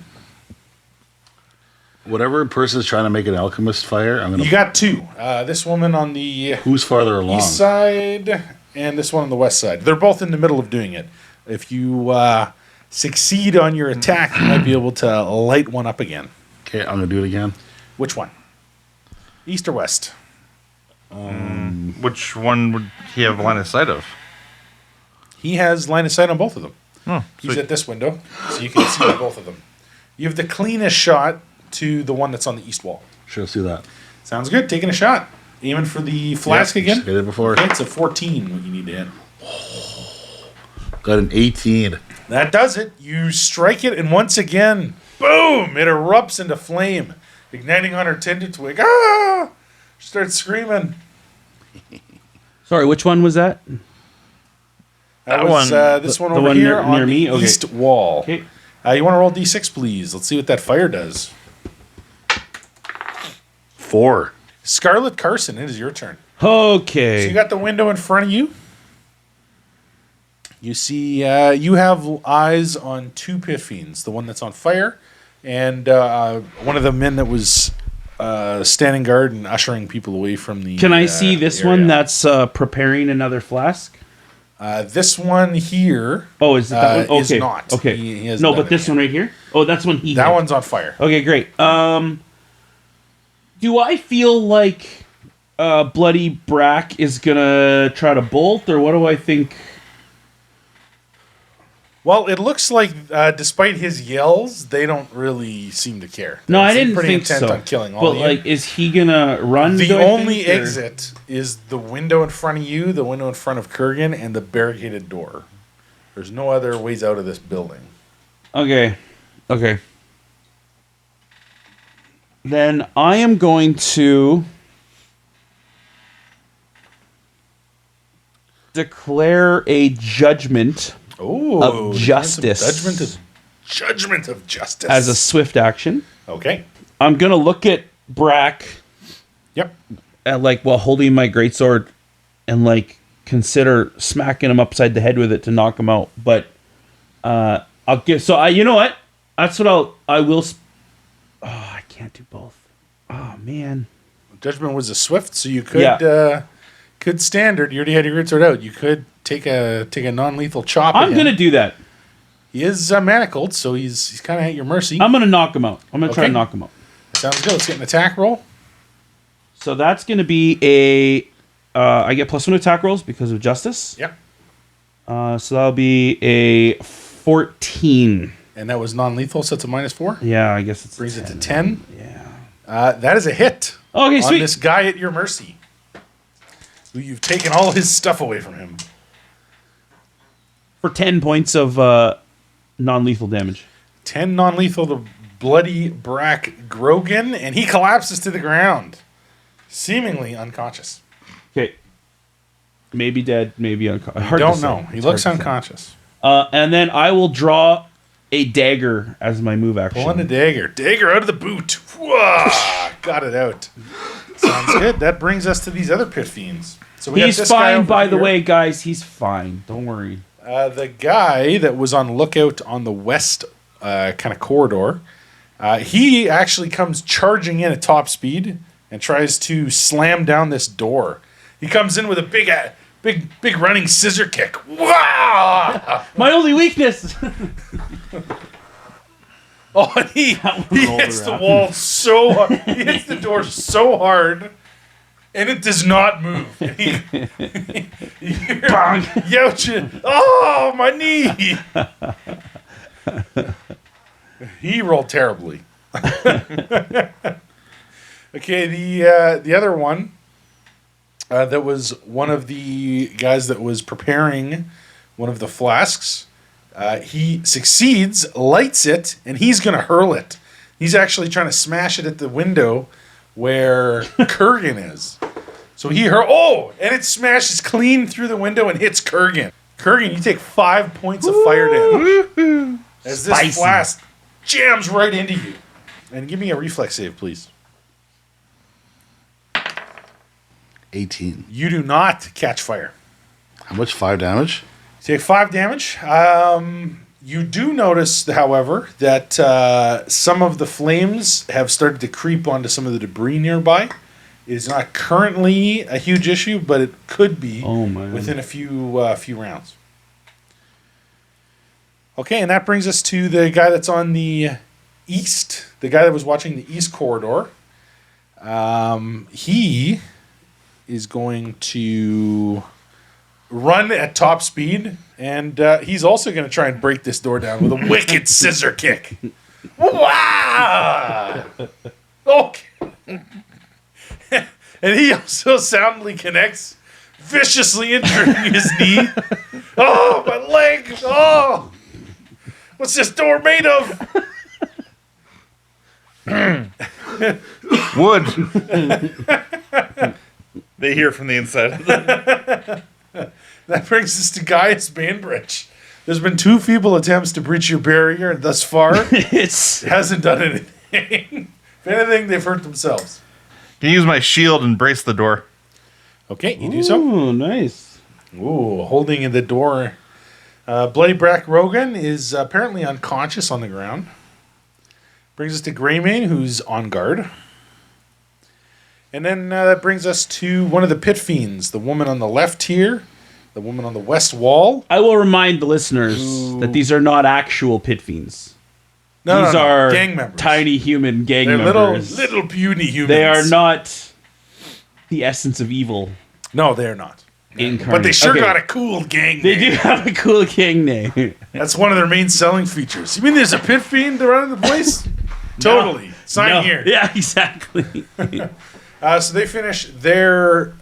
Whatever person's trying to make an alchemist fire, I'm gonna. You got two. This woman on the Who's farther along? east side and this one on the west side. They're both in the middle of doing it. If you succeed on your attack, you might be able to light one up again. Okay, I'm gonna do it again. Which one? East or west? Which one would he have line of sight of? He has line of sight on both of them. Oh, He's sweet. at this window, so you can see both of them. You have the cleanest shot to the one that's on the east wall. Sure, let's do that. Sounds good. Taking a shot. Aiming for the flask Yep, again. just did it before. Okay, it's a 14 what you need to hit. Got an 18. That does it. You strike it, and once again, boom! It erupts into flame, igniting on her tender twig. Ah! She starts screaming. Sorry, which one was that? That That was one- this one the over one here near on me? the Okay. east wall. Okay. You want to roll d6, please? Let's see what that fire does. 4. Scarlet Carson, it is your turn. Okay. So you got the window in front of you. You see, you have eyes on two pit fiends. The one that's on fire, and one of the men that was standing guard and ushering people away from the. Can I see this area. one that's preparing another flask? This one here. Oh, is it that one? is Okay. not. Okay. He hasn't No, done but it this yet. one right here? Oh, that's one he That hit. one's on fire. Okay, great. Do I feel like Bloody Brack is gonna try to bolt, or what do I think? Well, it looks like, despite his yells, they don't really seem to care. No, They I seem didn't pretty think intent so. on killing all But of you. like, is he gonna run? The do I only think, or- exit is the window in front of you, the window in front of Kurgan, and the barricaded door. There's no other ways out of this building. Okay. Okay. Then I am going to declare a judgment Oh, of justice judgment of justice as a swift action. Okay. I'm gonna look at Brack Yep. at while holding my greatsword and consider smacking him upside the head with it to knock him out. But I'll give. So you know what? That's what I will. I can't do both. Oh man. Judgment was a swift, so you could standard. You already had your greatsword out. You could take a non-lethal chop. I'm gonna do that. He is manacled, so he's kind of at your mercy. I'm gonna knock him out. I'm gonna try to knock him out. Sounds good. Let's get an attack roll. So that's gonna be a. I get +1 attack rolls because of justice. Yep. So that'll be a 14. And that was non-lethal, so it's a -4. Yeah, I guess it's Brings it to 10. Yeah. That is a hit. Okay, on sweet. this guy at your mercy. You've taken all his stuff away from him. For 10 points of non-lethal damage. 10 non-lethal to bloody Brack Grogan, and he collapses to the ground, seemingly unconscious. Okay. Maybe dead, maybe unconscious. Don't know. He looks unconscious. And then I will draw a dagger as my move action. Pulling a dagger. Dagger out of the boot. Whoa, got it out. Sounds good. That brings us to these other pit fiends. So He's got this guy fine, over by the here. way, guys. He's fine. Don't worry. The guy that was on lookout on the west kind of corridor, he actually comes charging in at top speed and tries to slam down this door. He comes in with a big running scissor kick. Wow! My only weakness. Oh, and he hits the wall so hard. He hits the door so hard, and it does not move. And Youch! Oh, my knee! He rolled terribly. Okay, the other one, that was one of the guys that was preparing one of the flasks. He succeeds, lights it, and he's going to hurl it. He's actually trying to smash it at the window where Kurgan is. So he and it smashes clean through the window and hits Kurgan. Kurgan, you take 5 points of fire damage as this flask jams right into you. And give me a reflex save, please. 18. You do not catch fire. How much? 5 damage? Take 5 damage. You do notice, however, that some of the flames have started to creep onto some of the debris nearby. It is not currently a huge issue, but it could be within a few rounds. Okay, and that brings us to the guy that's on the east, the guy that was watching the east corridor. He is going to run at top speed, and he's also going to try and break this door down with a wicked scissor kick. Wow! Okay. And he also soundly connects, viciously injuring his knee. Oh, my leg! Oh! What's this door made of? Wood. They hear from the inside. That brings us to Gaius Bainbridge. There's been 2 feeble attempts to breach your barrier, and thus far, it hasn't done anything. If anything, they've hurt themselves. Can you use my shield and brace the door? Okay, you do so. Oh, nice. Ooh, holding in the door. Bloody Brack Rogan is apparently unconscious on the ground. Brings us to Greymane, who's on guard. And then that brings us to one of the pit fiends, the woman on the left here, the woman on the west wall. I will remind the listeners that these are not actual pit fiends. These are gang members. tiny human gang They're members. little puny humans. They are not the essence of evil. No, they're not. Incarnate. But they sure Okay. got a cool gang They name. do have a cool gang name. That's one of their main selling features. You mean there's a pit fiend around the place? Totally. Sign here. Yeah, exactly. So they finish their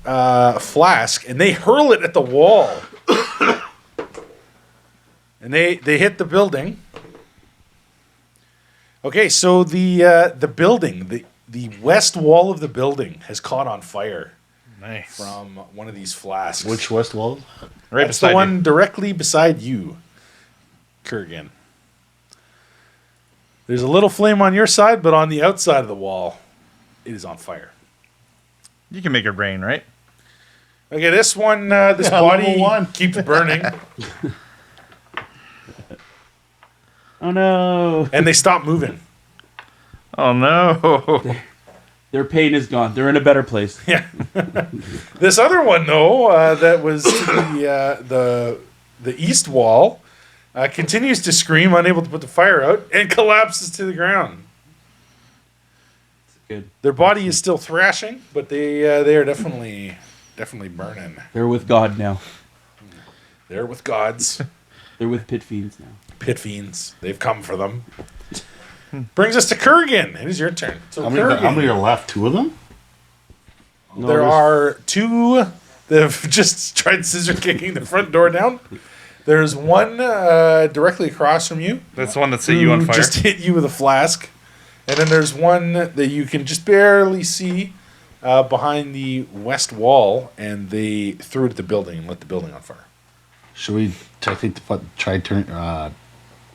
flask and they hurl it at the wall. And they hit the building. Okay, so the building, the west wall of the building has caught on fire Nice. from one of these flasks. Which west wall? Right That's beside the one you. directly beside you. Kurgan. There's a little flame on your side, but on the outside of the wall, it is on fire. You can make it rain, right? Okay, this one, this Yeah, body level 1. keeps burning, Oh no. and they stop moving. Oh no! Their pain is gone. They're in a better place. Yeah. This other one, though, that was to the east wall, continues to scream, unable to put the fire out, and collapses to the ground. Good. Their body is still thrashing, but they are definitely burning. They're with God now. They're with gods, They're with pit fiends now. pit fiends. They've come for them. Brings us to Kurgan. It is your turn. So How many are left? 2 of them? No, there there's- are 2 that have just tried scissor kicking the front door down. There's one directly across from you. That's the one that set you on who fire. Just hit you with a flask. And then there's one that you can just barely see behind the west wall, and they threw it at the building and lit the building on fire. Should we try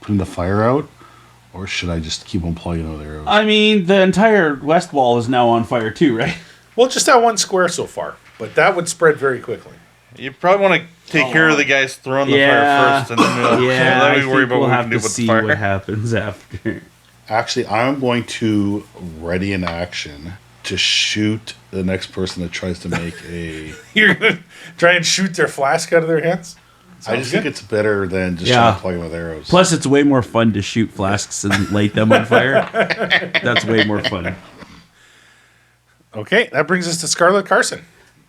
putting the fire out? Or should I just keep on plugging out arrows? I mean, the entire west wall is now on fire too, right? Well, just that one square so far, but that would spread very quickly. You probably want to take care of the guys throwing the Yeah. fire first, and then I we worry think about we'll what we have can do to with see the fire. what happens after. Actually, I'm going to ready an action to shoot the next person that tries to make a... You're going to try and shoot their flask out of their hands? I just think it's better than just Yeah. trying to plug them with arrows. Plus, it's way more fun to shoot flasks and light them on fire. That's way more fun. Okay, that brings us to Scarlett Carson.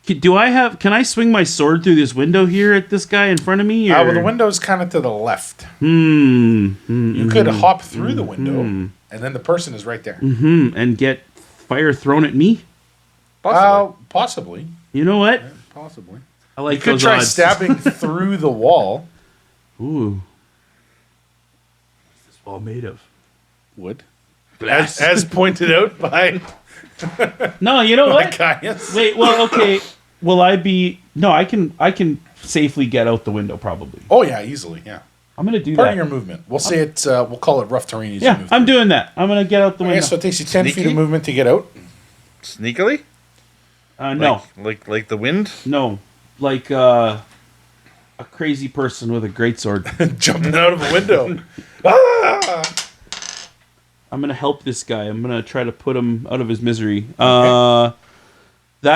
Can I swing my sword through this window here at this guy in front of me? Or? Well, the window's kind of to the left. You You could hop through the window, and then the person is right there. and get fire thrown at me? Possibly. You know what? Possibly. I like You could those try odds. stabbing through the wall. Ooh. What's this wall made of? Wood. Glass. As pointed out by No, you know what? Caius. Wait, well, okay. Will I be... No, I can safely get out the window, probably. Oh, yeah, easily, yeah. I'm going to do Part that. of your movement. We'll say it's, we'll call it rough terrain as you Yeah, move I'm through. doing that. I'm going to get out the Okay, window. so it takes you 10 feet Sneaky? of movement to get out. Sneakily? No, Like the wind? no. Like a crazy person with a greatsword. Jumping out of a window. Ah! I'm going to help this guy. I'm going to try to put him out of his misery. That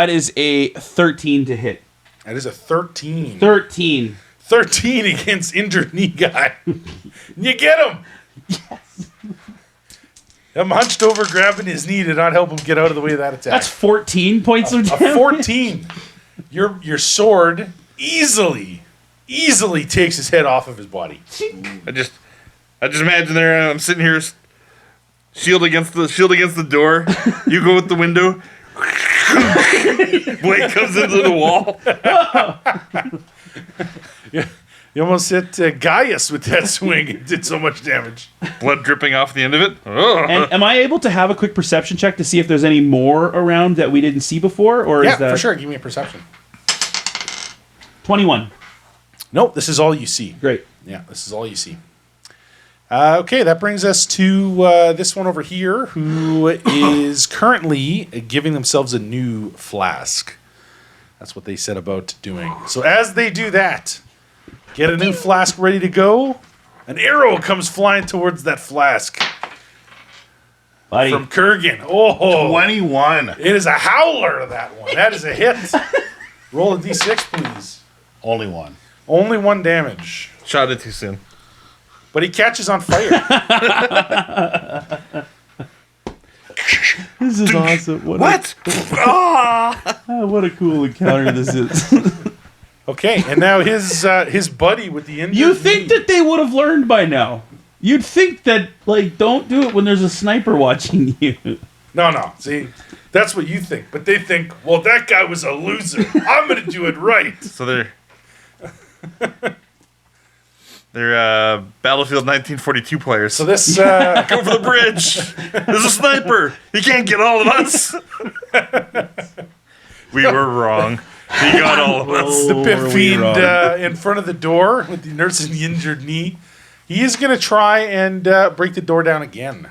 is a 13 to hit. That is a 13. 13. 13 against injured knee guy. You get him. Yes. I'm hunched over, grabbing his knee to not help him get out of the way of that attack. That's 14 points of a damage. 14. Your sword easily takes his head off of his body. I just imagine there. I'm sitting here, shield against the door. You go with the window. Blade comes into the wall. You almost hit Gaius with that swing. It did so much damage. Blood dripping off the end of it. Oh. And am I able to have a quick perception check to see if there's any more around that we didn't see before? Or Yeah, is that for sure. Give me a perception. 21? Nope, this is all you see. Great. Yeah, this is all you see. Okay, that brings us to this one over here, who is currently giving themselves a new flask. That's what they said about doing. So as they do that, get a new flask ready to go. An arrow comes flying towards that flask Buddy. from Kurgan. Oh, 21. it is a howler, that one. That is a hit. Roll a d6, please. Only one. Only 1 damage. Shot it too soon. But he catches on fire. This is awesome. What? What a cool encounter this is. Okay, and now his buddy with the injured You think knee- that they would have learned by now. You'd think that, like, don't do it when there's a sniper watching you. No. See, that's what you think. But they think, well, that guy was a loser. I'm going to do it right. So they're Battlefield 1942 players. So this, Go for the bridge. There's a sniper. He can't get all of us. We were wrong. He got all of us. the Oh, pit were we fiend wrong? in front of the door with the nurse and the injured knee He is going to try and break the door down again.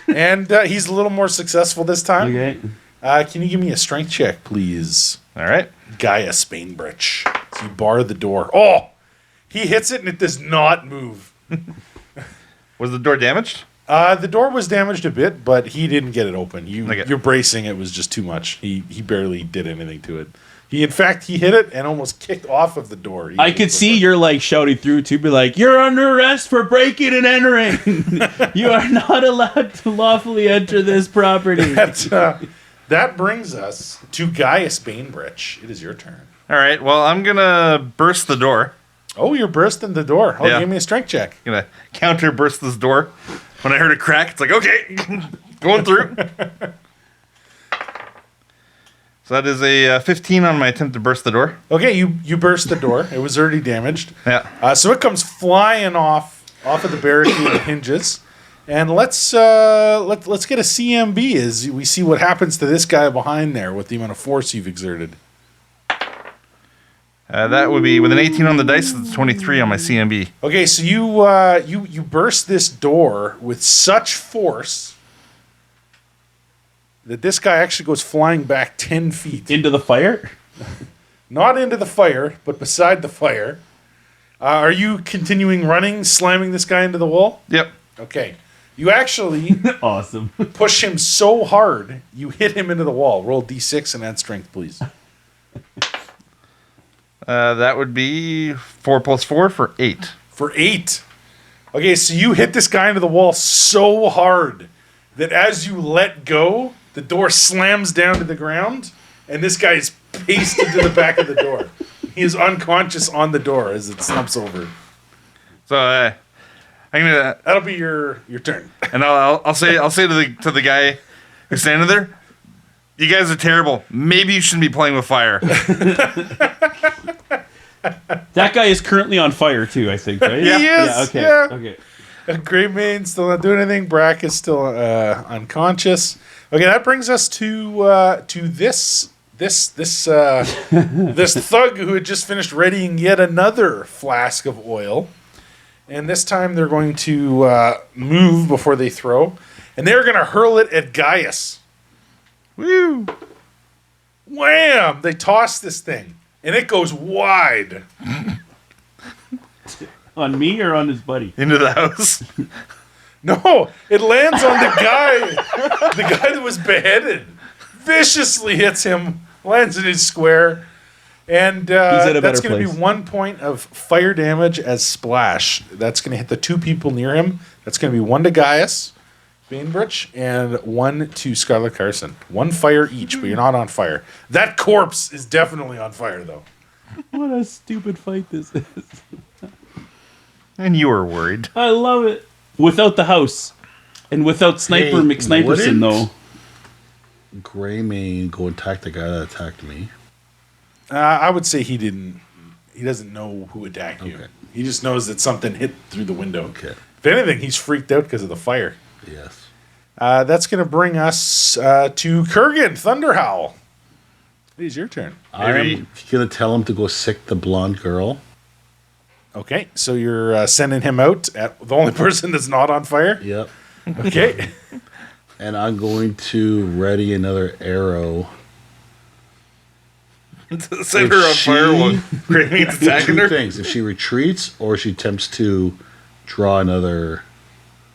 And he's a little more successful this time. Okay. Can you give me a strength check, please? All right. Gaia Spainbridge. So you bar the door. Oh! He hits it and it does not move. Was the door damaged? The door was damaged a bit, but he didn't get it open. Okay. You're bracing it was just too much. He barely did anything to it. In fact, he hit it and almost kicked off of the door. I could see you're like shouting through to be like, "You're under arrest for breaking and entering. You are not allowed to lawfully enter this property." That brings us to Gaius Bainbridge. It is your turn. All right. Well, I'm gonna burst the door. Oh, you're bursting the door. Oh, Yeah. give me a strength check. Gonna counter burst this door. When I heard a crack, it's like, okay, going through. So that is a 15 on my attempt to burst the door. Okay, you burst the door. It was already damaged. Yeah. So it comes flying off of the barricade hinges. And let's get a CMB as we see what happens to this guy behind there with the amount of force you've exerted. That would be with an 18 on the dice. It's 23 on my CMB. Okay, so you burst this door with such force that this guy actually goes flying back 10 feet. Into the fire? Not into the fire, but beside the fire. Are you continuing running, slamming this guy into the wall? Yep. Okay. You actually Awesome. push him so hard, you hit him into the wall. Roll D6 and add strength, please. That would be 4 plus 4 for 8. For 8. Okay, so you hit this guy into the wall so hard that as you let go, the door slams down to the ground, and this guy is pasted to the back of the door. He is unconscious on the door as it slumps over. So I'm gonna, That'll be your turn. and I'll say to the guy who's standing there, you guys are terrible. Maybe you shouldn't be playing with fire. That guy is currently on fire too, I think, right? He is, Yeah, okay. yeah. Okay. Great Main still not doing anything. Brack is still unconscious. Okay, that brings us to this thug who had just finished readying yet another flask of oil, and this time they're going to move before they throw, and they're going to hurl it at Gaius. Woo! Wham! They toss this thing, and it goes wide. On me or on his buddy? Into the house. No, it lands on the guy that was beheaded. Viciously hits him, lands in his square, and at a that's better going to be place. 1 point of fire damage as splash. That's going to hit the 2 people near him. That's going to be 1 to Gaius Bainbridge and 1 to Scarlet Carson. 1 fire each, but you're not on fire. That corpse is definitely on fire, though. What a stupid fight this is. And you were worried. I love it. Without the house. And without Sniper Hey, McSniperson, wouldn't- though. Gray Mane go attack the guy that attacked me. I would say he doesn't know who attacked you. Okay. He just knows that something hit through the window. Okay. If anything, he's freaked out because of the fire. Yes. That's going to bring us to Kurgan, Thunderhowl. It is your turn. I'm going to tell him to go sick the blonde girl. Okay, so you're sending him out at the only person that's not on fire? Yep. Okay. And I'm going to ready another arrow. Set her on If fire she- while Graymaine's attacking Two her. things. If she retreats or she attempts to draw another.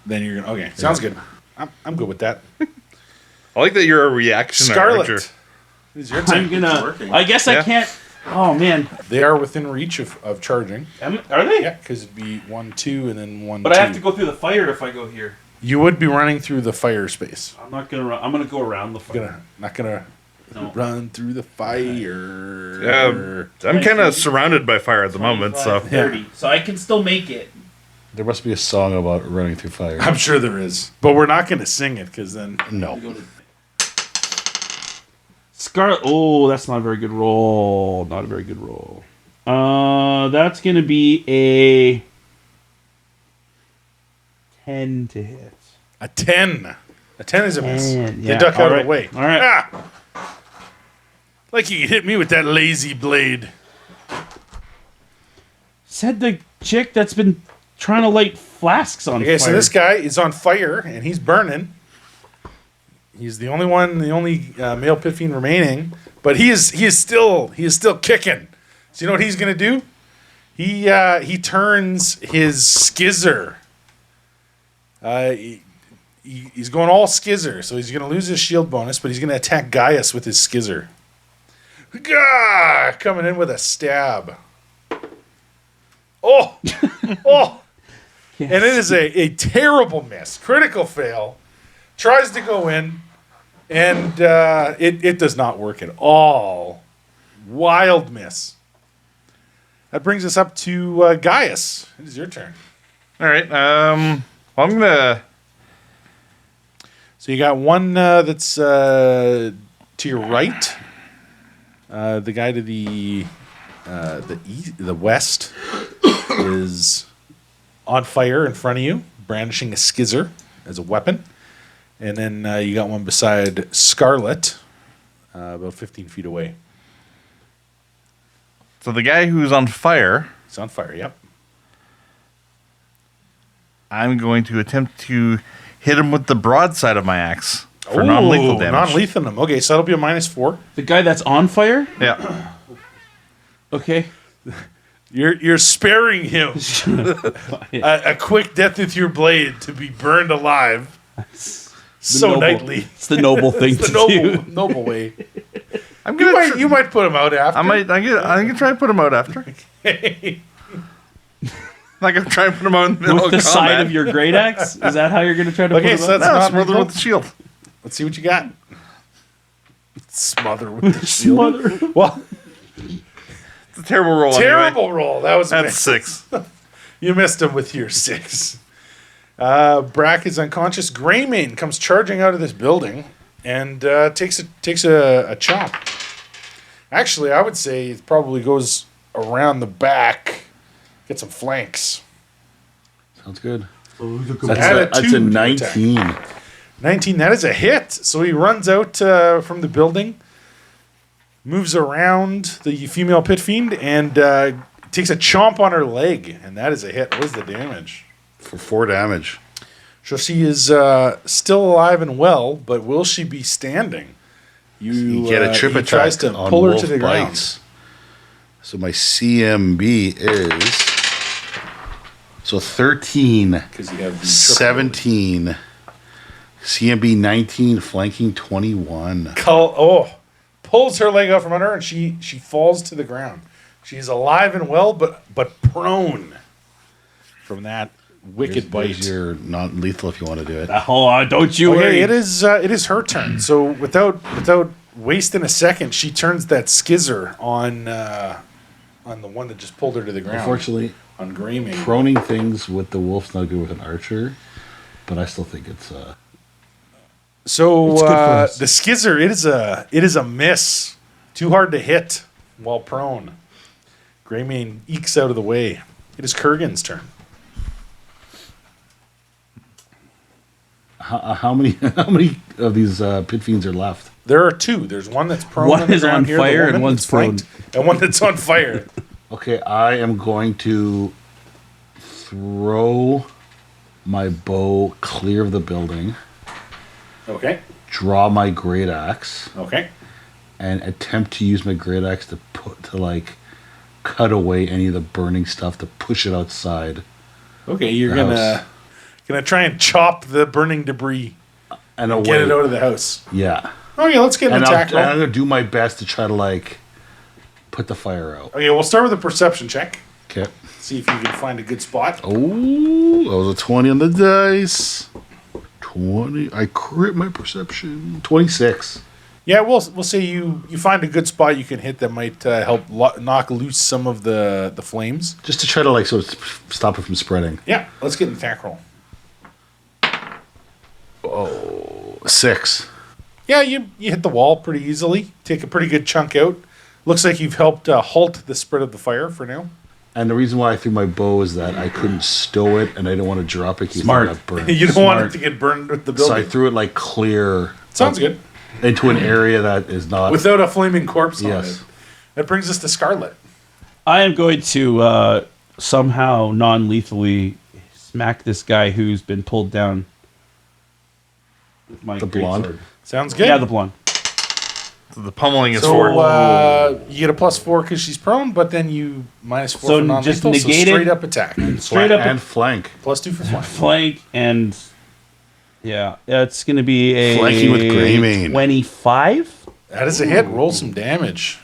Then you're going to... Okay, sounds good. I'm good with that. I like that you're a reaction Scarlet. archer. It is your turn. I'm gonna... I guess I Yeah. can't... Oh, man. They are within reach of charging. Are they? Yeah, because it'd be 1, 2, and then 1, But 2. I have to go through the fire if I go here. You would be running through the fire space. I'm not gonna run. I'm gonna go around the fire. Not gonna No. run through the fire. Yeah, I'm kind of surrounded by fire at the moment, so 30. So I can still make it. There must be a song about running through fire. I'm sure there is, but we're not going to sing it because then No. Scarlet. Oh, that's not a very good roll. Not a very good roll. That's gonna be a 10 to hit. a 10. A 10 is a miss. 10, They yeah. duck out All of right. the way. All right. Ah! Like you could hit me with that lazy blade. said the chick that's been trying to light flasks on fire. Okay, so this guy is on fire and he's burning. He's the only male pit fiend remaining, but he is still kicking. So you know what he's gonna do? He turns his skizzer. He's going all skizzer, so he's gonna lose his shield bonus, but he's gonna attack Gaius with his skizzer. Gah! Coming in with a stab. Oh, oh. Yes. And it is a terrible miss. Critical fail. Tries to go in, and it does not work at all. Wild miss. That brings us up to Gaius. It is your turn. All right. Well, I'm gonna. So you got one that's to your right. The guy to the west is on fire in front of you, brandishing a skizzer as a weapon. And then you got one beside Scarlet, about 15 feet away. So the guy who's on fire, He's on fire, yep. I'm going to attempt to hit him with the broadside of my axe for non-lethal damage. Non-lethal him. Okay, so that'll be a -4. The guy that's on fire? Yeah. Okay. You're sparing him a quick death with your blade to be burned alive. So knightly. It's the noble thing It's to the do. noble way. I'm gonna. You might put him out after. I'm gonna try and put him out after. Like I'm trying to put him out in the middle With of the side combat. of your great axe? Is that how you're going to try to Okay, put it so up? that's No, not smother lethal. with the shield. Let's see what you got. Smother with the shield. Smother. Well, It's a terrible roll. terrible roll. That was a Anyway. That's miss. 6. You missed him with your 6. Brack is unconscious. Greymane comes charging out of this building and takes a chomp. Actually, I would say it probably goes around the back, get some flanks. Sounds good. Add a That's 2 a to 19. 19, that is a hit. So he runs out from the building, moves around the female pit fiend, and takes a chomp on her leg. And that is a hit. What is the damage? For 4 damage. So she is still alive and well, but will she be standing? You get a trip he attack tries to on pull her wolf to the ground. bites. So my CMB is... So 13, Because you have the triple. 17, CMB 19, flanking 21. Pulls her leg out from under her, and she falls to the ground. She's alive and well, but prone from that wicked bite. There's your non-lethal if you want to do it. Oh, don't you worry. Okay, it is her turn. So without wasting a second, she turns that skizzer on the one that just pulled her to the ground. Unfortunately, on Greymane. proning things with the wolf's not good with an archer, but I still think it's... So It's good for us. the skizzer, it is a miss. Too hard to hit while prone. Greymane ekes out of the way. It is Kurgan's turn. How many of these pit fiends are left? There are 2. There's one that's prone. One on the is ground on here, the fire and woman one's that's flanked, and one that's on fire. Okay, I am going to throw my bow clear of the building, Okay. draw my great axe, Okay. and attempt to use my great axe to cut away any of the burning stuff to push it outside. Okay. You're The gonna try and chop the burning debris And and away. get it out of the house. Yeah. Okay. Let's get an And attack roll. I'm going to do my best to try to put the fire out. Okay. We'll start with a perception check. Okay. See if you can find a good spot. Oh, that was a 20 on the dice. 20. I crit my perception. 26. Yeah, we'll say you find a good spot you can hit that might help knock loose some of the flames. Just to try to stop it from spreading. Yeah, let's get an attack roll. 6. Yeah, you hit the wall pretty easily. Take a pretty good chunk out. Looks like you've helped halt the spread of the fire for now. And the reason why I threw my bow is that I couldn't stow it and I didn't want to drop it. Smart. You don't want it to get burned with the So I building. threw it clear. Sounds good. Into an area that is not. Without a flaming corpse on Yes. it. That brings us to Scarlet. I am going to somehow non-lethally smack this guy who's been pulled down with my The blonde? greatsword. Sounds good. Yeah, the blonde. So the pummeling is So 4. you get a +4 because she's prone, but then you -4 So for non-lethal. just So negate it. straight up attack. Straight up and flank. +2 for flank. flank and yeah, it's going to be a Flanking with Greymane. 25. That is a hit. Roll some damage.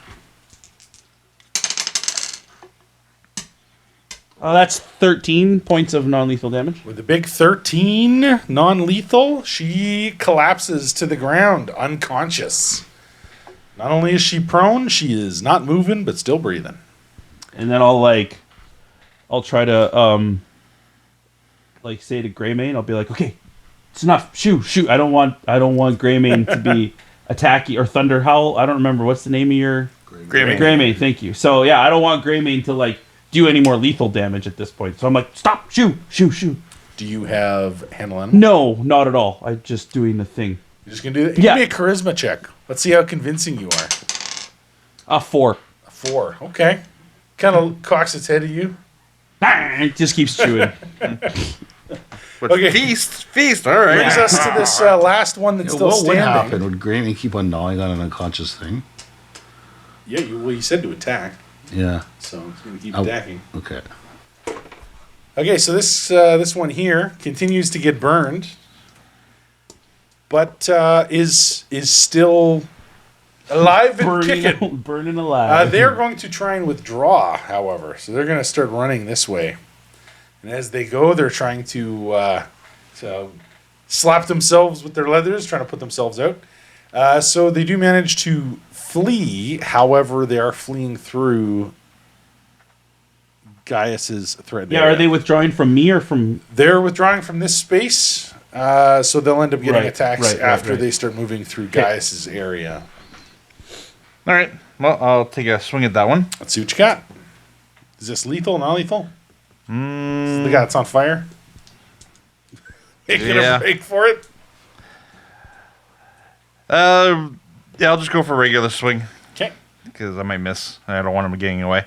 Oh, that's 13 points of non-lethal damage. With a big 13 non-lethal, she collapses to the ground, unconscious. Not only is she prone, she is not moving, but still breathing. And then I'll try to say to Greymane, I'll be like, okay, it's enough. Shoot. I don't want Greymane to be attacky or Thunder Howl. I don't remember what's the name of your Greymane. Greymane. Thank you. So yeah, I don't want Greymane to do any more lethal damage at this point. So I'm like, stop, shoot. Do you have handle animal? No, not at all. I'm just doing the thing. You're just going to do that? Yeah. Give me a charisma check. Let's see how convincing you are. 4. A 4. Okay. Kind of cocks its head at you. It just keeps chewing. But Okay. feast. All right. Brings us to this last one that's still What would standing. happen? Would Greymane keep on gnawing on an unconscious thing? Yeah, you said to attack, Yeah. so it's going to keep Oh. attacking. Okay. Okay, so this one here continues to get burned, but is still alive and kicking. burning alive. They're going to try and withdraw, however, so they're going to start running this way. And as they go, they're trying to slap themselves with their leathers, trying to put themselves out. So they do manage to flee. However, they are fleeing through Gaius's threat. Yeah, area. are they withdrawing from me or from... They're withdrawing from this space, so they'll end up getting Right, attacks right, after right. they start moving through Gaius's area. All right. Well, I'll take a swing at that one. Let's see what you got. Is this lethal, non-lethal? This is the guy that's on fire? Making Yeah. a break for it? Yeah, I'll just go for a regular swing Okay. because I might miss. I don't want him getting away.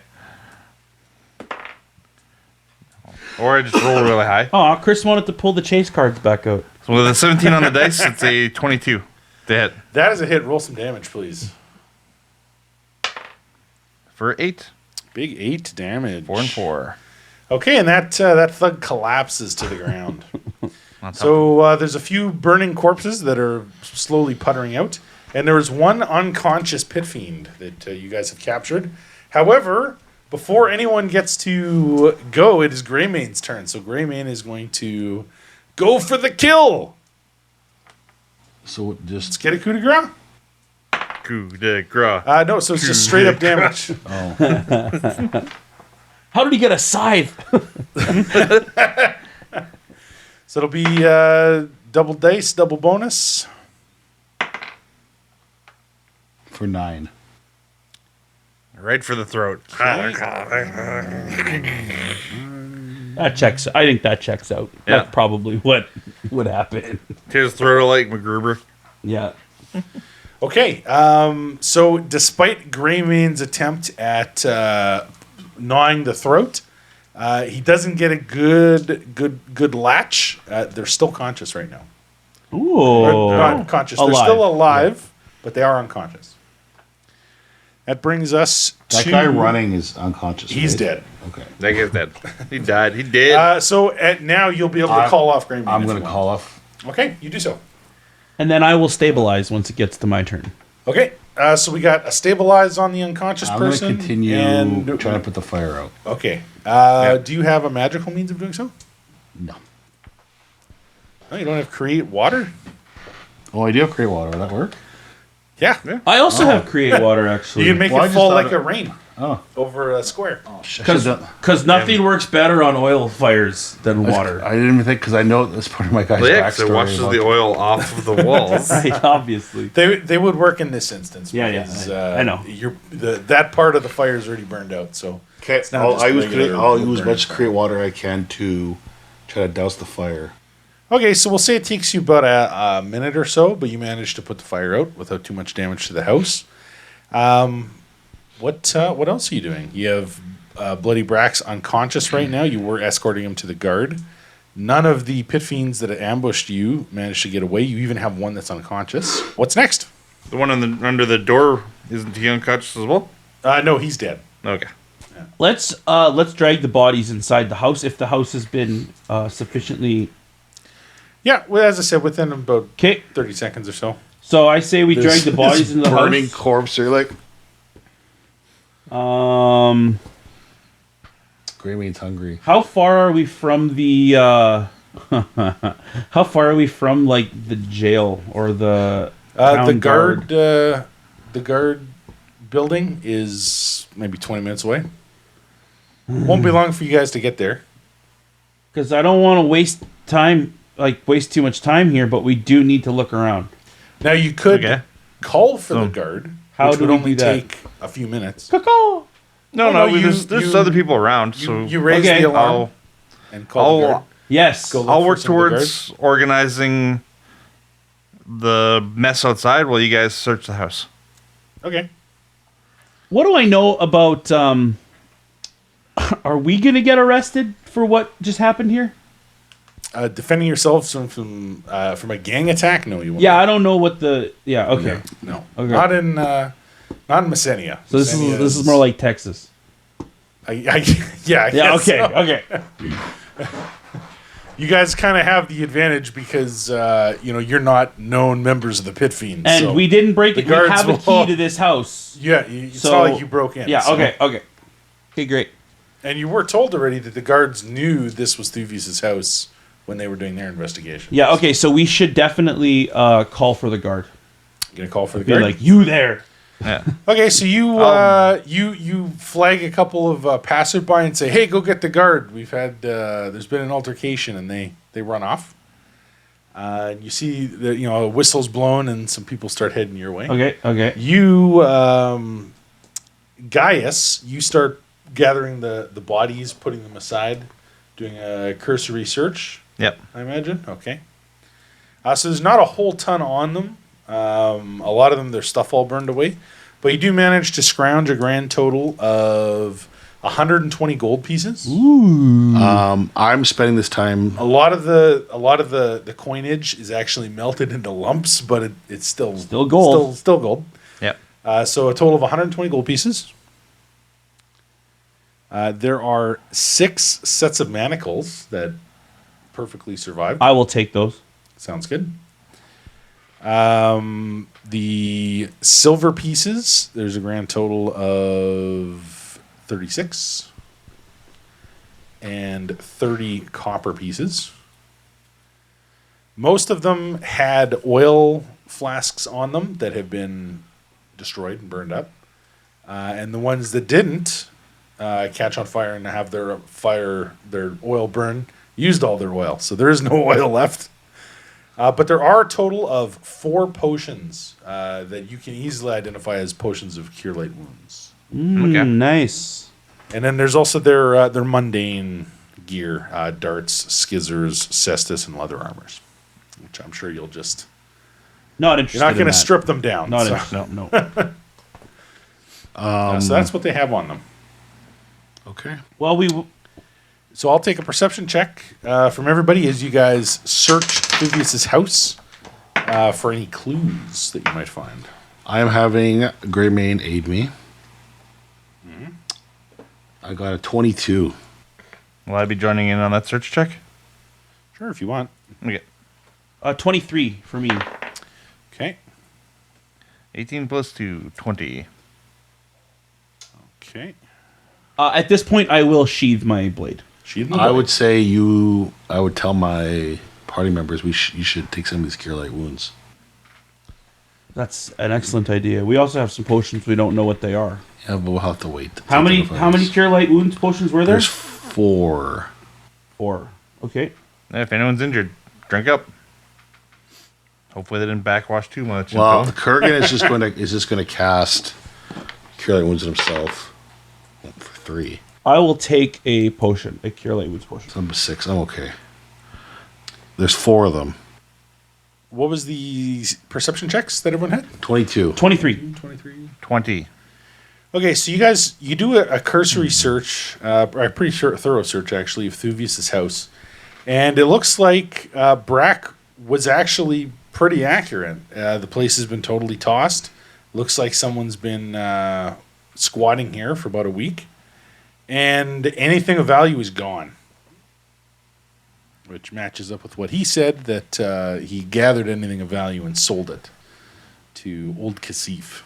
Or I just roll really high. Oh, Chris wanted to pull the chase cards back out. So with a 17 on the dice, it's a 22 to hit That is a hit. Roll some damage, please. for 8. Big 8 damage. 4 and 4. Okay, and that thug collapses to the ground. On top So there's a few burning corpses that are slowly puttering out, and there is one unconscious pit fiend that you guys have captured. However, before anyone gets to go, it is Greymane's turn. So Greymane is going to go for the kill. So Let's just get a coup de grace. coup de grace. No, so it's just straight up damage. How did he get a scythe? So it'll be double dice, double bonus. for 9. Right for the throat. That checks. I think that checks out. Yeah. That's probably what would happen. Tears throat like MacGruber. Yeah. Okay, so despite Greymane's attempt at gnawing the throat, he doesn't get a good latch. They're still conscious right now. Ooh. Or not conscious. They're Alive. still alive, but they are unconscious. That brings us That to... guy running is unconscious. He's right? dead. Okay. That guy's dead. He died. He did. So now you'll be able to call off Greymane. I'm if going you to want. call off. Okay, you do so. And then I will stabilize once it gets to my turn. Okay, so we got a stabilize on the unconscious I'm going to person. continue and trying to put the fire out. Okay. Do you have a magical means of doing so? No. No, you don't have create water? Oh, I do have create water. Will that work? Yeah. I also have create water, actually. You can make Well, I it just fall thought like it- a rain Oh. over a square. Because nothing works better on oil fires than water. I didn't even think, because I know that's part of my guy's Well, yeah, 'cause backstory. it washes about- the oil off of the walls. Right, obviously. They would work in this instance. Yeah, yeah, because, I know. That part of the fire is already burned out. So Okay, not I'll, just I use regular I'll wood use burning much fire. create water I can to try to douse the fire. okay, so we'll say it takes you about a minute or so, but you managed to put the fire out without too much damage to the house. What else are you doing? You have Bloody Brack's unconscious right now. You were escorting him to the guard. None of the pit fiends that ambushed you managed to get away. You even have one that's unconscious. What's next? The one under the door, isn't he unconscious as well? No, he's dead. Okay. Let's drag the bodies inside the house if the house has been sufficiently. Yeah, well, as I said, within about Okay. 30 seconds or so. So I say we drag the bodies into the burning house. corpse. You're like, Greymane's hungry. How far are we from the? How far are we from like the jail or the? The town guard building is maybe 20 minutes away. Won't be long for you guys to get there. Because I don't want to waste too much time here, but we do need to look around. Now you could Okay. call for the guard, How which do would we only do that? take a few minutes. Caw-caw. No, you- there's you- other people around, so You raise Okay. the alarm and call the guard. Yes. Go look I'll for work some of the towards organizing the mess outside while you guys search the house. Okay. What do I know about? Are we gonna get arrested for what just happened here? Defending yourselves from a gang attack? No, you won't. Yeah, I don't know what the. Yeah. Okay. No. Okay. Not in Messenia. So this is more like Texas. I Yeah. guess Okay. so. Okay. You guys kind of have the advantage because you're not known members of the Pit Fiends. And so we didn't break it. We guards have a will- key to this house. Yeah, it's So- not like you broke in. Yeah. so- Okay. Okay. Okay. Great. And you were told already that the guards knew this was Thuvius' house when they were doing their investigation. Yeah. Okay. So we should definitely call for the guard. You gonna call for the Be guard? like, you there? Yeah. Okay, so you you flag a couple of passerby and say, "Hey, go get the guard. We've had there's been an altercation," and they run off. You see that a whistle's blown and some people start heading your way. Okay. Okay. You, Gaius, you start gathering the bodies, putting them aside, doing a cursory search. Yep. I imagine. Okay. So there's not a whole ton on them. A lot of them, their stuff all burned away, but you do manage to scrounge a grand total of 120 gold pieces. I'm spending this time. A lot of the coinage is actually melted into lumps, but it's still gold. Still gold. Yep. So a total of 120 gold pieces. There are 6 sets of manacles that perfectly survived. I will take those. Sounds good. The silver pieces, there's a grand total of 36. And 30 copper pieces. Most of them had oil flasks on them that have been destroyed and burned up. And the ones that didn't catch on fire and have their oil burn used all their oil. So there is no oil left. But there are a total of 4 potions that you can easily identify as potions of cure light wounds. Okay. Nice. And then there's also their mundane gear, darts, skizzers, cestus, and leather armors, which I'm sure you'll just... Not interested. You're not going to in that. strip them down. Not so. interested. No. So that's what they have on them. Okay. Well, So I'll take a perception check from everybody as you guys search Thuvius' house for any clues that you might find. I am having Greymane aid me. I got a 22. Will I be joining in on that search check? Sure, if you want. Okay. 23 for me. Okay. 18 plus 2, 20. Okay. At this point, I will sheathe my blade. I would say I would tell my party members you should take some of these cure light wounds. That's an excellent idea. We also have some potions. We don't know what they are. Yeah, but we'll have to wait. How many cure light wounds potions were there? There's 4. 4. Okay. If anyone's injured, drink up. Hopefully they didn't backwash too much. Well, Kurgan is just going to cast cure light wounds on himself for 3. I will take a potion, a cure light wounds potion. So I'm 6. I'm okay. There's 4 of them. What was the perception checks that everyone had? 22. 23. 23. 20. Okay, so you do a cursory search, a pretty thorough search actually, of Thuvius' house, and it looks like Brack was actually pretty accurate. The place has been totally tossed. Looks like someone's been squatting here for about a week, and anything of value is gone, which matches up with what he said, that he gathered anything of value and sold it to Old Cassif.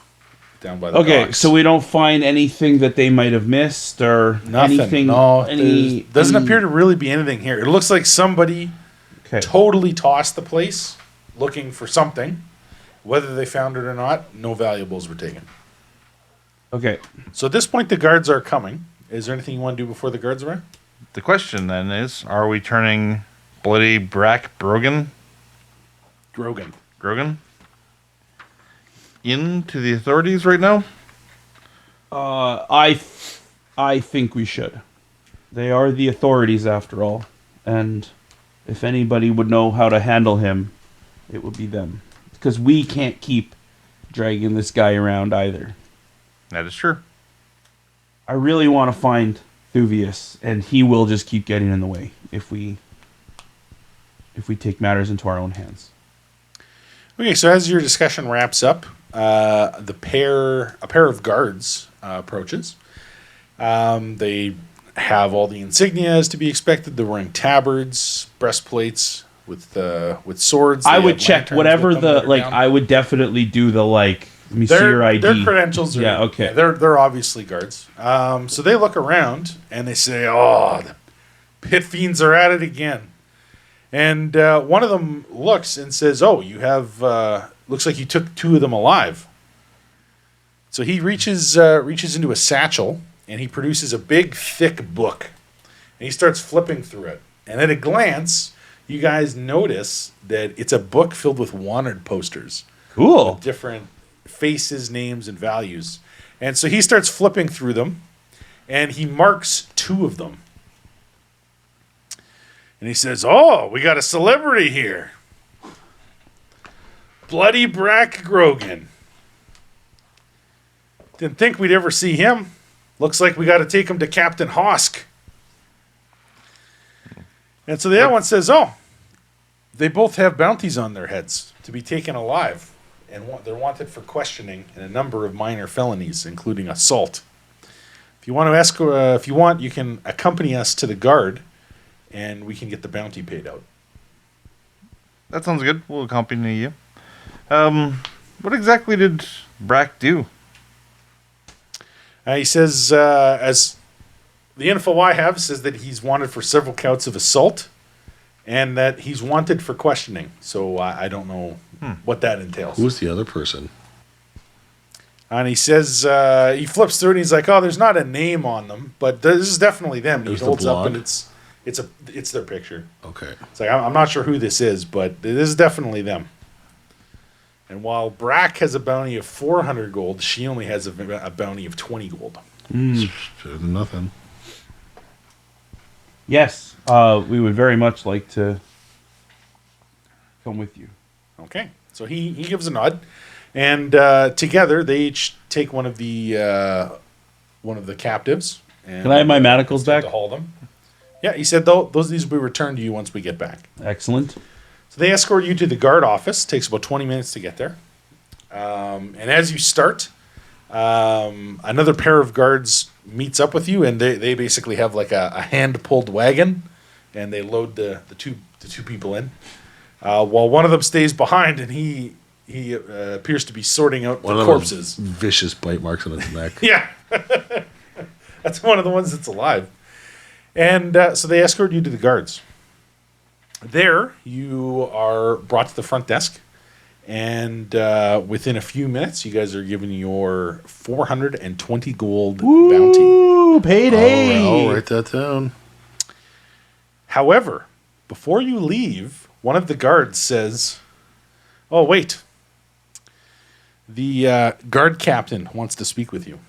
Down by the docks. So we don't find anything that they might have missed or Nothing. anything. No, doesn't appear to really be anything here. It looks like somebody totally tossed the place looking for something. Whether they found it or not, no valuables were taken. Okay. So at this point, the guards are coming. Is there anything you want to do before the guards arrive? The question then is, are we turning bloody Brack Brogan into the authorities right now? I think we should. They are the authorities after all, and if anybody would know how to handle him, it would be them. Because we can't keep dragging this guy around either. That is true. I really want to find Thuvius, and he will just keep getting in the way if we take matters into our own hands. Okay, so as your discussion wraps up, a pair of guards approaches. They have all the insignia to be expected. They're wearing tabards, breastplates with swords. I would check whatever I would definitely do the Let me see your ID. Their credentials are okay. Yeah, they're obviously guards. So they look around and they say, "Oh, the pit fiends are at it again." And one of them looks and says, "Oh, you have. Looks like you took 2 of them alive." So he reaches into a satchel and he produces a big, thick book, and he starts flipping through it. And at a glance, you guys notice that it's a book filled with wanted posters. Cool. With different faces, names, and values. And so he starts flipping through them, and he marks 2 of them. And he says, "Oh, we got a celebrity here. Bloody Brack Grogan. Didn't think we'd ever see him. Looks like we got to take him to Captain Hosk." And so the other one says, "Oh, they both have bounties on their heads to be taken alive, and they're wanted for questioning in a number of minor felonies, including assault. If you want to if you want, you can accompany us to the guard, and we can get the bounty paid out." That sounds good. We'll accompany you. What exactly did Brack do? He says, as the info I have says that he's wanted for several counts of assault, and that he's wanted for questioning. So I don't know what that entails. Who's the other person? And he says, he flips through and he's like, "Oh, there's not a name on them, but this is definitely them." And he holds up and it's their picture. Okay. It's like, I'm not sure who this is, but it is definitely them. And while Brack has a bounty of 400 gold, she only has a bounty of 20 gold. Better than nothing. Yes, we would very much like to come with you. Okay, so he gives a nod, and together they each take one of the captives. And Can I have my manacles back? to haul them. Yeah, he said these will be returned to you once we get back. Excellent. So they escort you to the guard office. It takes about 20 minutes to get there. And as you start, another pair of guards meets up with you, and they basically have like a hand-pulled wagon, and they load the two people in. While one of them stays behind, and he appears to be sorting out One the of corpses. those vicious bite marks on his neck. Yeah. That's one of the ones that's alive. And so they escort you to the guards. There, you are brought to the front desk, and within a few minutes, you guys are given your 420 gold bounty. Ooh, payday! I'll write that down. However, before you leave, one of the guards says, "Oh, wait. The guard captain wants to speak with you."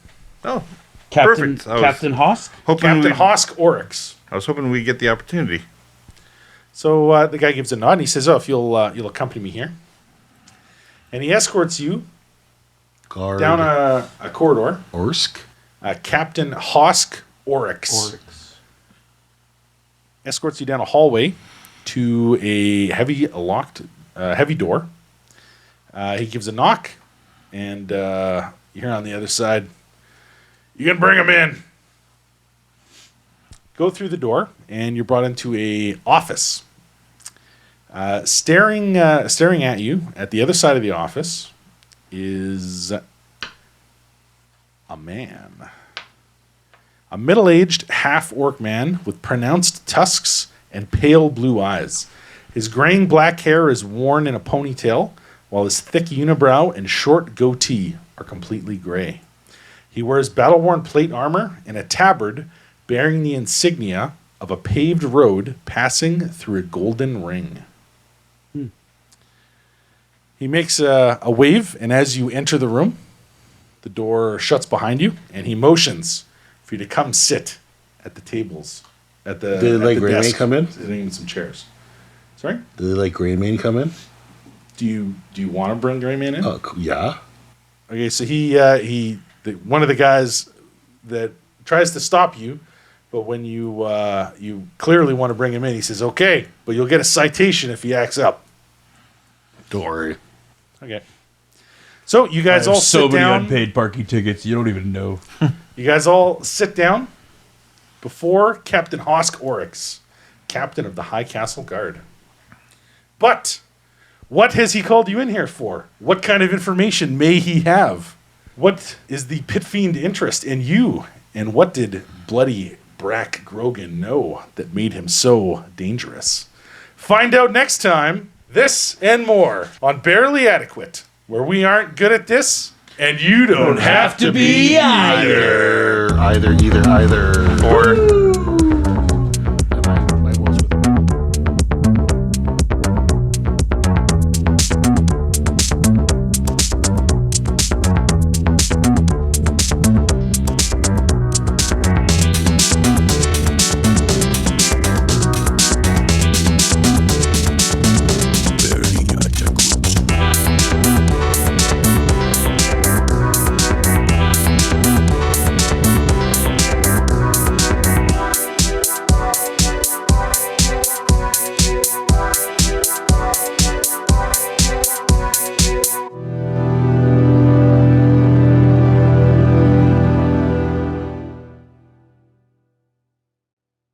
Oh, Captain perfect. Captain Hosk? Captain Hosk Oryx. I was hoping we'd get the opportunity. So the guy gives a nod, and he says, "Oh, if you'll accompany me here." And he escorts you Guard. Down a corridor. Orsk. Captain Hosk Oryx escorts you down a hallway to a heavy door. He gives a knock, and you hear on the other side, "You can bring him in." Go through the door, and you're brought into a office. Staring at you at the other side of the office is a man. A middle-aged half-orc man with pronounced tusks and pale blue eyes. His graying black hair is worn in a ponytail, while his thick unibrow and short goatee are completely gray. He wears battle-worn plate armor and a tabard bearing the insignia of a paved road passing through a golden ring. He makes a wave, and as you enter the room, the door shuts behind you, and he motions for you to come sit at the tables. Did Greymane come in? Sitting in some chairs. Sorry? Did Greymane come in? Do you want to bring Greymane in? Oh, yeah. Okay, so one of the guys that tries to stop you, but when you clearly want to bring him in, he says, "Okay, but you'll get a citation if he acts up." Don't worry. Okay. So you guys all sit many down. unpaid parking tickets. You don't even know. You guys all sit down before Captain Hosk Oryx, captain of the High Castle Guard. But what has he called you in here for? What kind of information may he have? What is the pit fiend interest in you? And what did bloody Brack Grogan know that made him so dangerous? Find out next time, this and more on Barely Adequate, where we aren't good at this, and you don't have to be either. Either. Or